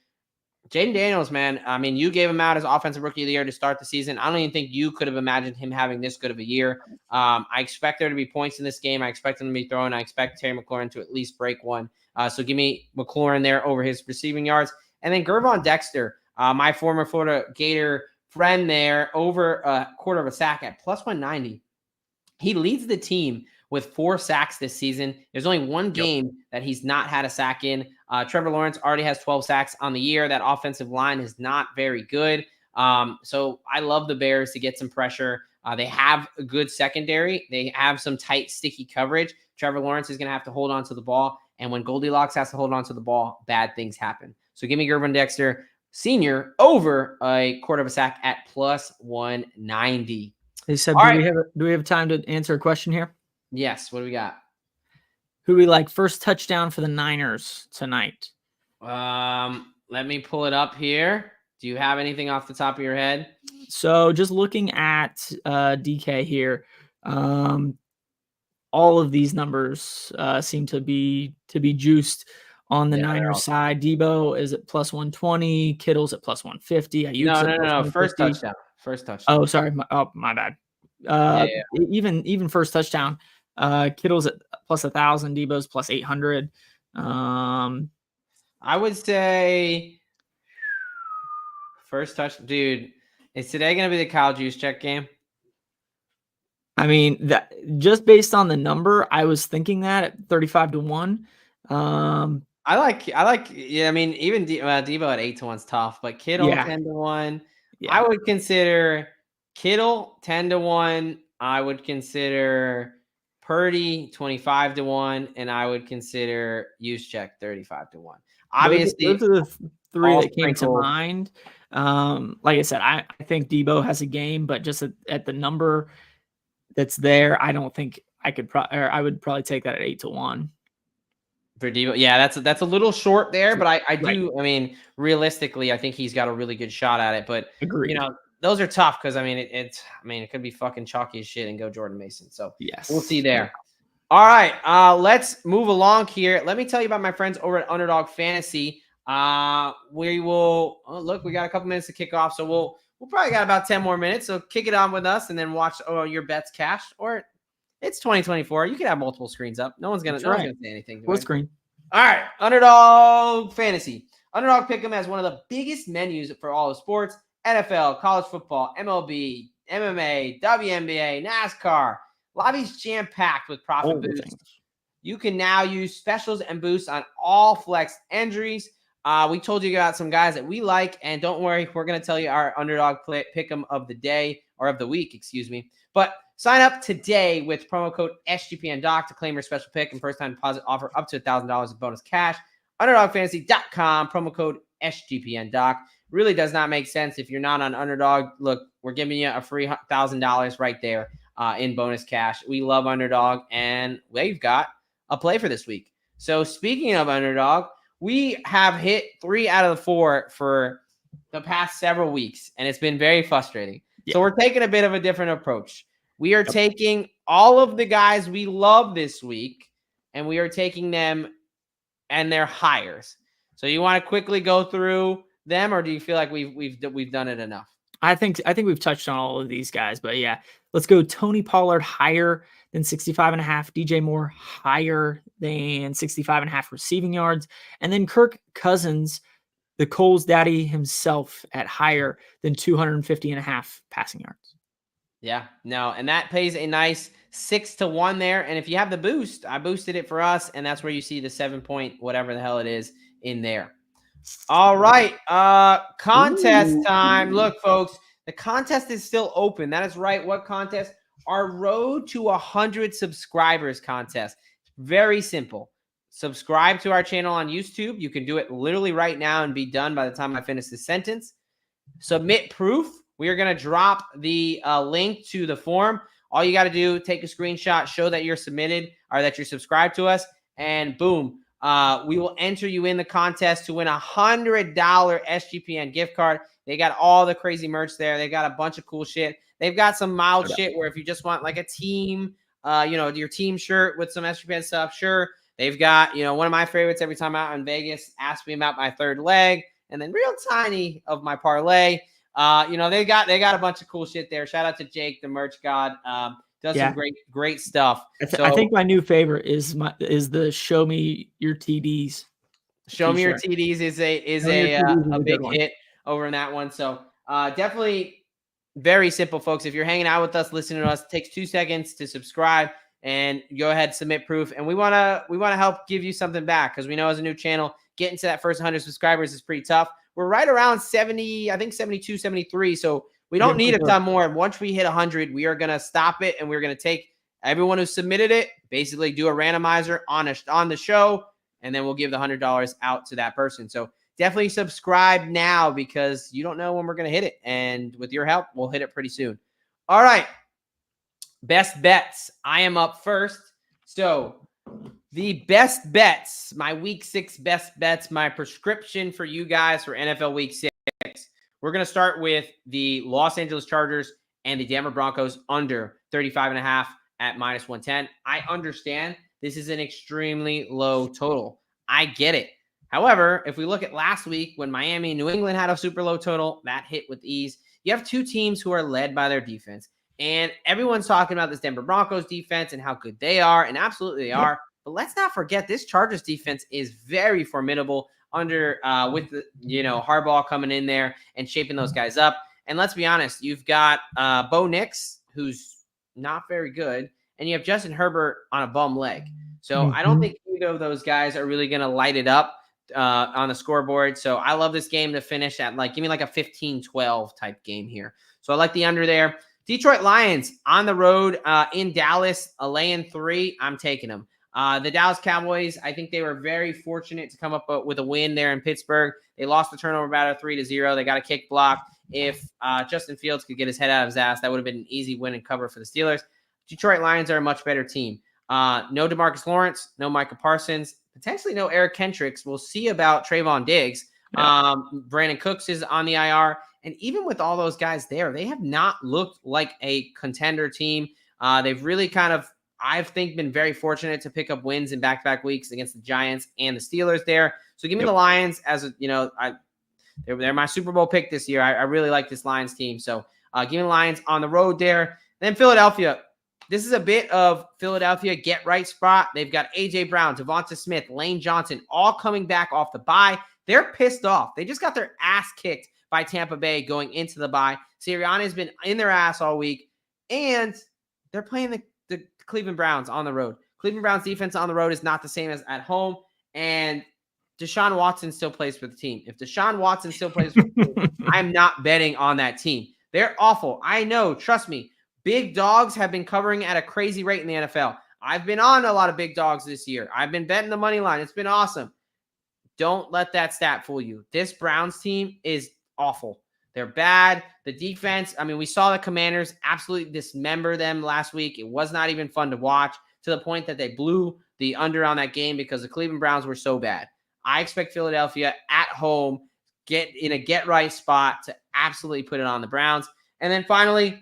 S1: Jaden Daniels, man, I mean, you gave him out as Offensive Rookie of the Year to start the season. I don't even think you could have imagined him having this good of a year. I expect there to be points in this game. I expect him to be throwing. I expect Terry McLaurin to at least break one. So give me McLaurin there over his receiving yards. And then Gervon Dexter, my former Florida Gator friend there, over a quarter of a sack at plus 190. He leads the team with 4 sacks this season. There's only one game that he's not had a sack in. Trevor Lawrence already has 12 sacks on the year. That offensive line is not very good. So I love the Bears to get some pressure. They have a good secondary. They have some tight, sticky coverage. Trevor Lawrence is going to have to hold on to the ball. And when Goldilocks has to hold on to the ball, bad things happen. So give me Gervin Dexter Sr. over a quarter of a sack at plus 190.
S2: They said,
S1: All
S2: do
S1: right.
S2: we have time to answer a question here?
S1: Yes. What do we got?
S2: Who we like first touchdown for the Niners tonight?
S1: Let me pull it up here. Do you have anything off the top of your head?
S2: So just looking at DK here, all of these numbers seem to be juiced on the Niners side. Debo is at plus 120. Kittle's at plus 150.
S1: No. First touchdown.
S2: Oh, sorry. My bad. Even first touchdown. Kittle's at plus 1,000. Debo's plus 800.
S1: I would say first touch, dude. Is today going to be the Kyle Juszczyk game?
S2: I mean, that just based on the number, I was thinking that at 35-1.
S1: I like. Yeah, I mean, even Debo at 8-1 is tough, but Kittle 10-1. Yeah. I would consider Kittle 10-1. I would consider Purdy 25-1, and I would consider Juszczyk 35-1. Obviously,
S2: those are the three that came to mind. Like I said, I think Debo has a game, but just at the number that's there, I don't think I could. I would probably take that at 8-1
S1: for Debo. Yeah, that's a little short there, but I do. Right. I mean, realistically, I think he's got a really good shot at it. But
S2: agreed.
S1: Those are tough because it could be fucking chalky as shit and go Jordan Mason. So
S2: yes,
S1: we'll see there. All right, let's move along here. Let me tell you about my friends over at Underdog Fantasy. We will look. We got a couple minutes to kick off, so we'll probably got about 10 more minutes. So kick it on with us, and then watch your bets cashed. Or it's 2024. You can have multiple screens up. No one's gonna say anything.
S2: What screen?
S1: All right, Underdog Fantasy. Underdog Pick'em has one of the biggest menus for all the sports: NFL, college football, MLB, MMA, WNBA, NASCAR. Lobby's jam-packed with profit boosts. You can now use specials and boosts on all flex entries. We told you about some guys that we like, and don't worry, we're going to tell you our Underdog Pick'em of the day, or of the week, excuse me. But sign up today with promo code SGPNDoc to claim your special pick and first-time deposit offer up to $1,000 in bonus cash. UnderdogFantasy.com, promo code SGPNDoc. Really does not make sense if you're not on Underdog. Look, we're giving you a free $1,000 right there in bonus cash. We love Underdog, and we've got a play for this week. So speaking of Underdog, we have hit 3 out of the 4 for the past several weeks, and it's been very frustrating. Yeah. So we're taking a bit of a different approach. We are taking all of the guys we love this week, and we are taking them and their hires. So you want to quickly go through them, or do you feel like we've done it enough?
S2: I think we've touched on all of these guys, but yeah, let's go. Tony Pollard higher than 65.5, DJ Moore higher than 65.5 receiving yards, and then Kirk Cousins, the Coles daddy himself, at higher than 250.5 passing yards.
S1: Yeah, no, and that pays a nice 6-1 there. And if you have the boost, I boosted it for us, and that's where you see the 7 point whatever the hell it is in there. All right, contest time. Look, folks, the contest is still open. That is right. What contest? Our Road to 100 Subscribers contest. Very simple. Subscribe to our channel on YouTube. You can do it literally right now and be done by the time I finish this sentence. Submit proof. We are going to drop the link to the form. All you got to do, take a screenshot, show that you're submitted or that you're subscribed to us, and boom. We will enter you in the contest to win a $100 SGPN gift card. They got all the crazy merch there. They got a bunch of cool shit. They've got some mild shit where if you just want like a team, your team shirt with some SGPN stuff, sure. They've got, one of my favorites every time I'm out in Vegas, ask me about my third leg, and then real tiny of my parlay. They got a bunch of cool shit there. Shout out to Jake, the merch god. Does some great stuff.
S2: I think my new favorite is the Show Me Your TDs.
S1: Show Me Your TDs is a big hit over in that one. So definitely very simple, folks. If you're hanging out with us, listening to us, it takes 2 seconds to subscribe and go ahead, submit proof. And we want to help give you something back because we know as a new channel, getting to that first 100 subscribers is pretty tough. We're right around 70, I think 72, 73. So we don't need a ton more. And once we hit 100, we are going to stop it, and we're going to take everyone who submitted it, basically do a randomizer on the show, and then we'll give the $100 out to that person. So definitely subscribe now because you don't know when we're going to hit it. And with your help, we'll hit it pretty soon. All right. Best bets. I am up first. So the best bets, my week 6 best bets, my prescription for you guys for NFL week 6. We're going to start with the Los Angeles Chargers and the Denver Broncos under 35.5 at -110. I understand this is an extremely low total. I get it. However, if we look at last week when Miami and New England had a super low total, that hit with ease. You have two teams who are led by their defense. And everyone's talking about this Denver Broncos defense and how good they are, and absolutely they are. But let's not forget this Chargers defense is very formidable under with the, Harbaugh coming in there and shaping those guys up. And let's be honest, you've got Bo Nix, who's not very good, and you have Justin Herbert on a bum leg. So I don't think either of those guys are really going to light it up on the scoreboard. So I love this game to finish at give me like a 15-12 type game here. So I like the under there. Detroit Lions on the road in Dallas, laying 3. I'm taking them. The Dallas Cowboys, I think they were very fortunate to come up with a win there in Pittsburgh. They lost the turnover battle 3-0. They got a kick block. If Justin Fields could get his head out of his ass, that would have been an easy win and cover for the Steelers. Detroit Lions are a much better team. No DeMarcus Lawrence, no Micah Parsons, potentially no Eric Kendricks. We'll see about Trayvon Diggs. Yeah. Brandon Cooks is on the IR. And even with all those guys there, they have not looked like a contender team. They've really I think, been very fortunate to pick up wins in back-to-back weeks against the Giants and the Steelers there. So give me the Lions as they're my Super Bowl pick this year. I really like this Lions team. So give me the Lions on the road there. Then Philadelphia. This is a bit of Philadelphia get-right spot. They've got A.J. Brown, Devonta Smith, Lane Johnson, all coming back off the bye. They're pissed off. They just got their ass kicked by Tampa Bay going into the bye. Sirianni has been in their ass all week, and they're playing the Cleveland Browns on the road. Cleveland Browns defense on the road is not the same as at home, and Deshaun Watson still plays for the team. If Deshaun Watson still plays for the team, I'm not betting on that team. They're awful. I know. Trust me. Big dogs have been covering at a crazy rate in the NFL. I've been on a lot of big dogs this year. I've been betting the money line. It's been awesome. Don't let that stat fool you. This Browns team is awful. They're bad. The defense, we saw the Commanders absolutely dismember them last week. It was not even fun to watch, to the point that they blew the under on that game because the Cleveland Browns were so bad. I expect Philadelphia at home get in a get-right spot to absolutely put it on the Browns. And then finally,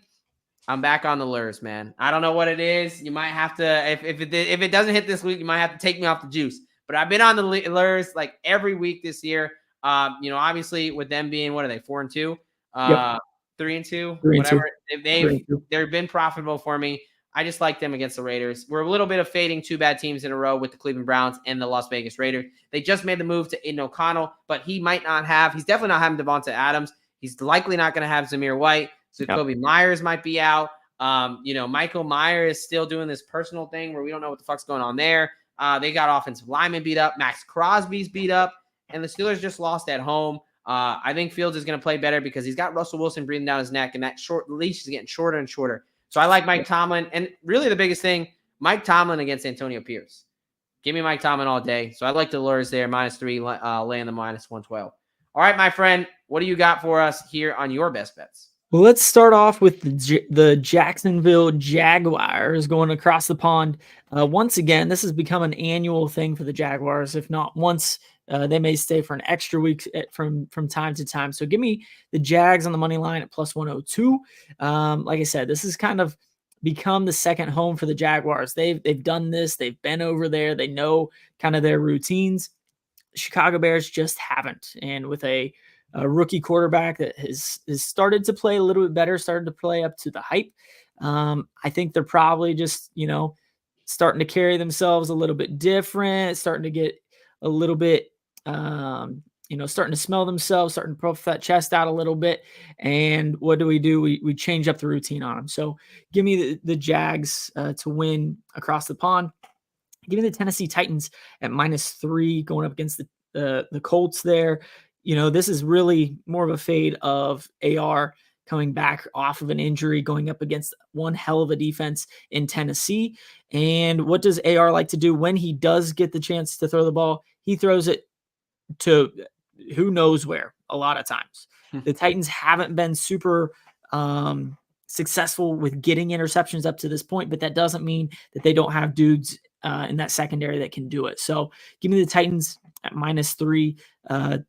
S1: I'm back on the lures, man. I don't know what it is. You might have to, if it doesn't hit this week, you might have to take me off the juice. But I've been on the lures like every week this year. Obviously with them being, what are they, 4-2, 3-2, whatever. They've been profitable for me. I just like them against the Raiders. We're a little bit of fading 2 bad teams in a row with the Cleveland Browns and the Las Vegas Raiders. They just made the move to Aiden O'Connell, but he's definitely not having Devonta Adams. He's likely not going to have Zamir White. So Kobe Myers might be out. Michael Myers is still doing this personal thing where we don't know what the fuck's going on there. They got offensive linemen beat up. Max Crosby's beat up. And the Steelers just lost at home. I think Fields is going to play better because he's got Russell Wilson breathing down his neck, and that short leash is getting shorter and shorter. So I like Mike Tomlin. And really the biggest thing, Mike Tomlin against Antonio Pierce. Give me Mike Tomlin all day. So I like the lures there, -3, laying the -112. All right, my friend, what do you got for us here on your best bets?
S2: Well, let's start off with the Jacksonville Jaguars going across the pond. Once again, this has become an annual thing for the Jaguars. If not once, they may stay for an extra week from time to time. So give me the Jags on the money line at +102. Like I said, this has kind of become the second home for the Jaguars. They've done this. They've been over there. They know kind of their routines. Chicago Bears just haven't. And with a rookie quarterback that has started to play a little bit better, started to play up to the hype. I think they're probably just, starting to carry themselves a little bit different, starting to get a little bit, starting to smell themselves, starting to puff that chest out a little bit. And what do? We change up the routine on them. So give me the Jags to win across the pond. Give me the Tennessee Titans at -3 going up against the Colts there. This is really more of a fade of AR coming back off of an injury, going up against one hell of a defense in Tennessee. And what does AR like to do when he does get the chance to throw the ball? He throws it to who knows where a lot of times. The Titans haven't been super successful with getting interceptions up to this point, but that doesn't mean that they don't have dudes in that secondary that can do it. So give me the Titans at -3, I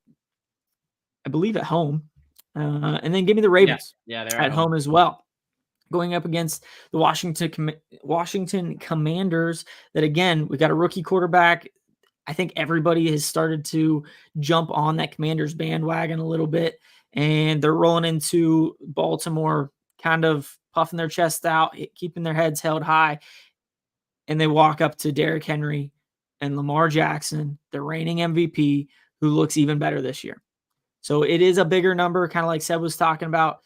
S2: believe at home. And then give me the Ravens
S1: they're
S2: at home as well, going up against the Washington Commanders. That, again, we got a rookie quarterback. I think everybody has started to jump on that Commanders bandwagon a little bit, and they're rolling into Baltimore, kind of puffing their chest out, keeping their heads held high, and they walk up to Derrick Henry and Lamar Jackson, the reigning MVP, who looks even better this year. So it is a bigger number, kind of like Seb was talking about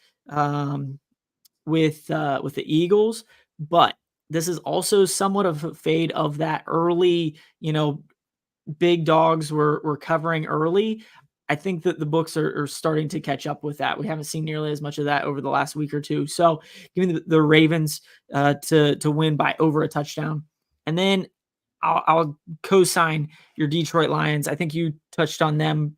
S2: with the Eagles, but this is also somewhat of a fade of that early, big dogs were covering early. I think that the books are starting to catch up with that. We haven't seen nearly as much of that over the last week or two. So give me the Ravens to win by over a touchdown. And then I'll co-sign your Detroit Lions. I think you touched on them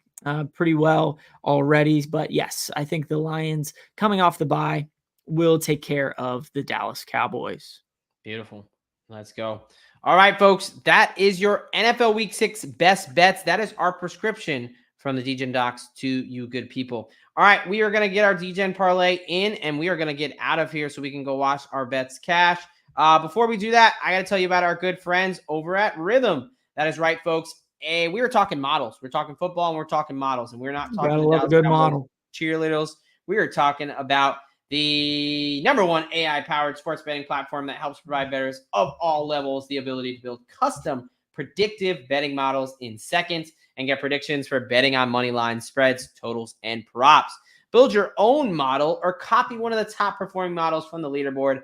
S2: pretty well already, but yes, I think the Lions, coming off the bye, will take care of the Dallas Cowboys.
S1: Beautiful. Let's go. All right, folks, that is your NFL Week 6 best bets. That is our prescription from the Degen Docs to you good people. All right, we are going to get our Degen parlay in, and we are going to get out of here so we can go watch our bets cash. Before we do that, I got to tell you about our good friends over at Rhythm. That is right, folks. We were talking models. We're talking football and we're talking models, and we're not talking
S2: gotta love a good model.
S1: cheerleaders. We are talking about the #1 AI-powered sports betting platform that helps provide bettors of all levels the ability to build custom predictive betting models in seconds and get predictions for betting on money lines, spreads, totals, and props. Build your own model or copy one of the top performing models from the leaderboard.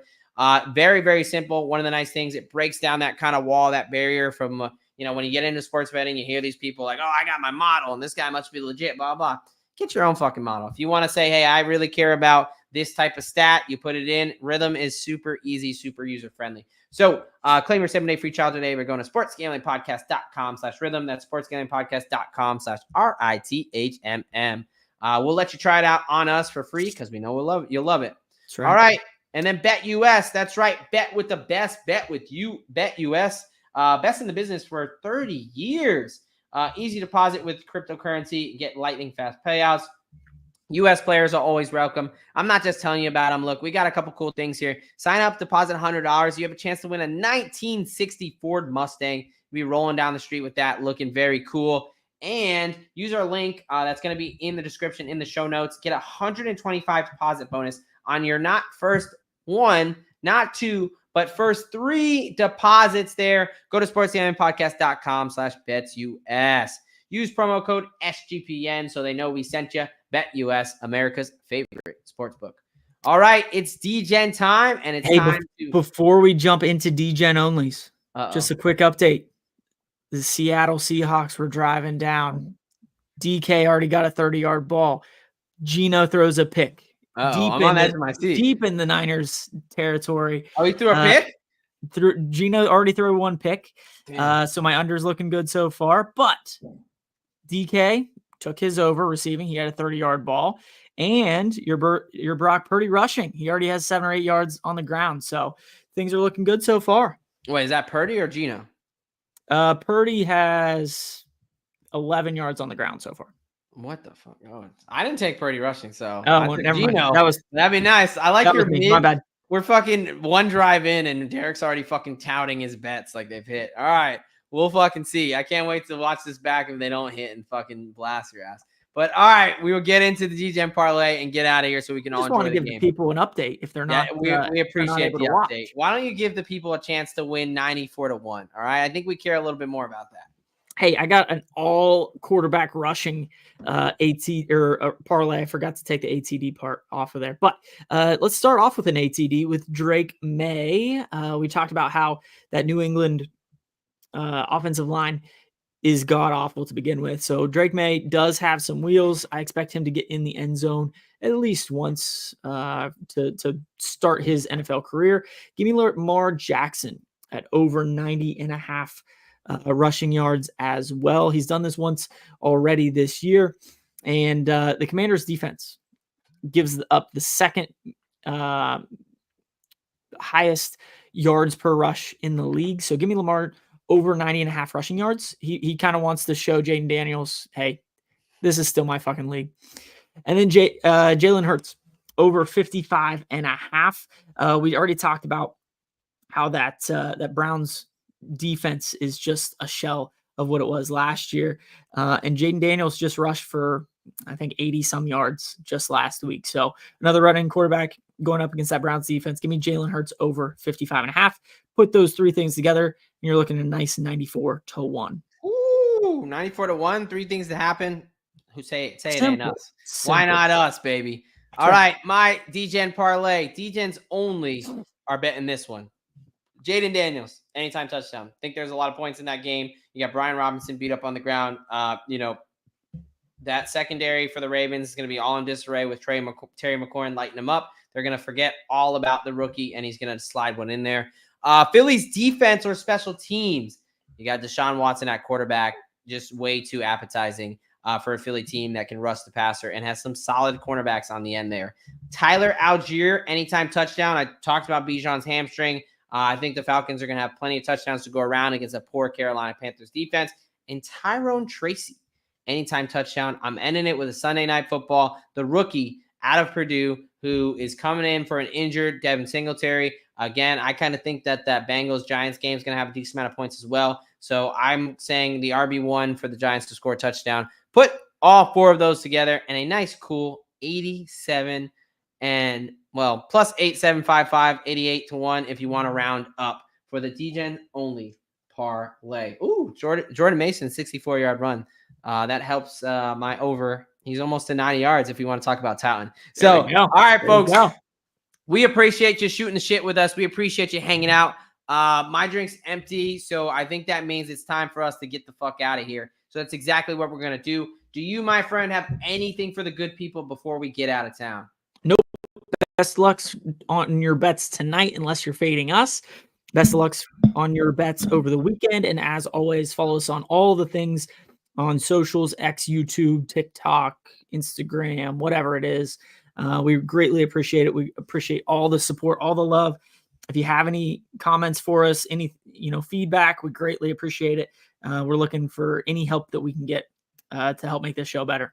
S1: Very, very simple. One of the nice things, it breaks down that kind of wall, that barrier from, when you get into sports betting, you hear these people like, oh, I got my model and this guy must be legit, blah, blah. Get your own fucking model. If you want to say, hey, I really care about this type of stat, you put it in. Rhythm is super easy, super user-friendly. So claim your 7-day free trial today by going to sportsgamblingpodcast.com/rhythm. That's sportsgamblingpodcast.com/RITHMM. We'll let you try it out on us for free because we know you'll love it.
S2: That's right.
S1: All right. And then BetUS. That's right. Bet with the best. Bet with you. BetUS. Best in the business for 30 years. Easy deposit with cryptocurrency. Get lightning fast payouts. U.S. players are always welcome. I'm not just telling you about them. Look, we got a couple cool things here. Sign up, deposit $100. You have a chance to win a 1960 Ford Mustang. You'll be rolling down the street with that, looking very cool. And use our link that's going to be in the description, in the show notes. Get a $125 deposit bonus on your not first one, not two, but first 3 deposits there. Go to sportsgamblingpodcast.com/betsus. Use promo code SGPN so they know we sent you. BetUS, America's favorite sportsbook. All right, it's Degen time, and it's time to...
S2: Before we jump into Degen onlys, just a quick update. The Seattle Seahawks were driving down. DK already got a 30-yard ball. Geno throws a pick.
S1: I'm on the edge of my seat.
S2: Deep in the Niners territory.
S1: Oh, he threw a pick?
S2: Geno already threw one pick. So my under's looking good so far. But DK took his over receiving. He had a 30-yard ball. And your Brock Purdy rushing. He already has 7 or 8 yards on the ground. So things are looking good so far.
S1: Wait, is that Purdy or Geno?
S2: Purdy has 11 yards on the ground so far.
S1: What the fuck? Oh, I didn't take Purdy rushing, so
S2: never
S1: Geno.
S2: mind.
S1: That'd be nice. I like your mid.
S2: My bad.
S1: We're fucking one drive in, and Derek's already fucking touting his bets like they've hit. All right, we'll fucking see. I can't wait to watch this back if they don't hit and fucking blast your ass. But all right, we will get into the Degen parlay and get out of here so we can all enjoy the game.
S2: Just want to give the people an update if they're not.
S1: Yeah, we appreciate the
S2: update.
S1: Watch. Why don't you give the people a chance to win 94-1? All right, I think we care a little bit more about that.
S2: Hey, I got an all quarterback rushing parlay. I forgot to take the ATD part off of there, but let's start off with an ATD with Drake May. We talked about how that New England offensive line is god awful to begin with. So Drake May does have some wheels. I expect him to get in the end zone at least once to start his NFL career. Give me Lamar Jackson at over 90.5 rushing yards as well. He's done this once already this year. And the Commanders defense gives up the second highest yards per rush in the league. So give me Lamar over 90.5 rushing yards. He kind of wants to show Jaden Daniels, hey, this is still my fucking league. And then Jalen Hurts over 55.5. We already talked about how that Browns defense is just a shell of what it was last year. And Jaden Daniels just rushed for, I think, 80 some yards just last week. So another running quarterback going up against that Browns defense. Give me Jalen Hurts over 55.5. Put those three things together, and you're looking at a nice 94-1.
S1: Ooh, 94-1. Three things to happen. Who say it ain't us?
S2: Simple.
S1: Why not us, baby? All right, my DGen parlay. DGens only are betting this one. Jaden Daniels, anytime touchdown. I think there's a lot of points in that game. You got Brian Robinson beat up on the ground. That secondary for the Ravens is going to be all in disarray with Terry McLaurin lighting him up. They're going to forget all about the rookie, and he's going to slide one in there. Philly's defense or special teams. You got Deshaun Watson at quarterback, just way too appetizing for a Philly team that can rush the passer and has some solid cornerbacks on the end there. Tyler Algier, anytime touchdown. I talked about Bijan's hamstring. I think the Falcons are going to have plenty of touchdowns to go around against a poor Carolina Panthers defense. And Tyrone Tracy, anytime touchdown. I'm ending it with a Sunday Night Football. The rookie out of Purdue who is coming in for an injured Devin Singletary. Again, I kind of think that Bengals-Giants game is going to have a decent amount of points as well. So I'm saying the RB1 for the Giants to score a touchdown. Put all four of those together and a nice, cool 87 and, well, plus 8755, 88-1 if you want to round up for the DGen only parlay. Ooh, Jordan Mason, 64-yard run. That helps my over. He's almost to 90 yards if you want to talk about touting. So, all right, folks. We appreciate you shooting the shit with us. We appreciate you hanging out. My drink's empty, so I think that means it's time for us to get the fuck out of here. So that's exactly what we're going to do. Do you, my friend, have anything for the good people before we get out of town?
S2: Nope. Best luck on your bets tonight, unless you're fading us. Best of luck on your bets over the weekend. And as always, follow us on all the things on socials, X, YouTube, TikTok, Instagram, whatever it is. We greatly appreciate it. We appreciate all the support, all the love. If you have any comments for us, any feedback, we greatly appreciate it. We're looking for any help that we can get to help make this show better.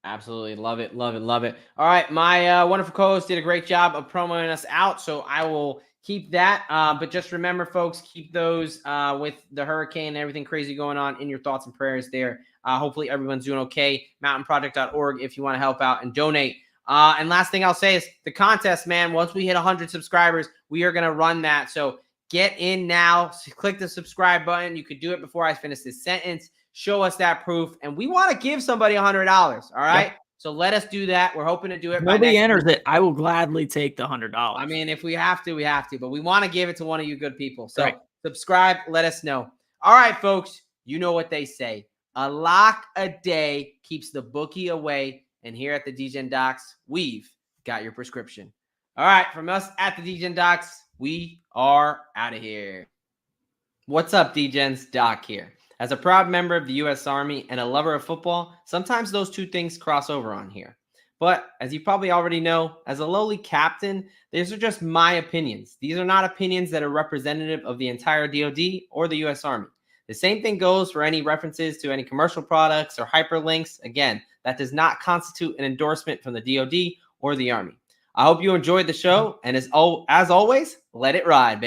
S1: Absolutely. Love it. Love it. Love it. All right. My wonderful co-host did a great job of promoting us out, so I will keep that. But just remember, folks, keep those with the hurricane and everything crazy going on in your thoughts and prayers there. Hopefully everyone's doing okay. Mountainproject.org if you want to help out and donate. And last thing I'll say is the contest, man. Once we hit 100 subscribers, we are going to run that. So get in now. Click the subscribe button. You could do it before I finish this sentence. Show us that proof. And we want to give somebody $100. All right. Yep. So let us do that. We're hoping to do it.
S2: If nobody enters it, I will gladly take the $100.
S1: I mean, if we have to, we have to. But we want to give it to one of you good people. So subscribe. Let us know. All right, folks. You know what they say. A lock a day keeps the bookie away. And here at the Degen Docs, we've got your prescription. All right, from us at the Degen Docs, we are out of here. What's up, Degens? Doc here. As a proud member of the U.S. Army and a lover of football, sometimes those two things cross over on here. But as you probably already know, as a lowly captain, these are just my opinions. These are not opinions that are representative of the entire DoD or the U.S. Army. The same thing goes for any references to any commercial products or hyperlinks. Again, that does not constitute an endorsement from the DoD or the Army. I hope you enjoyed the show, and as always, let it ride, baby.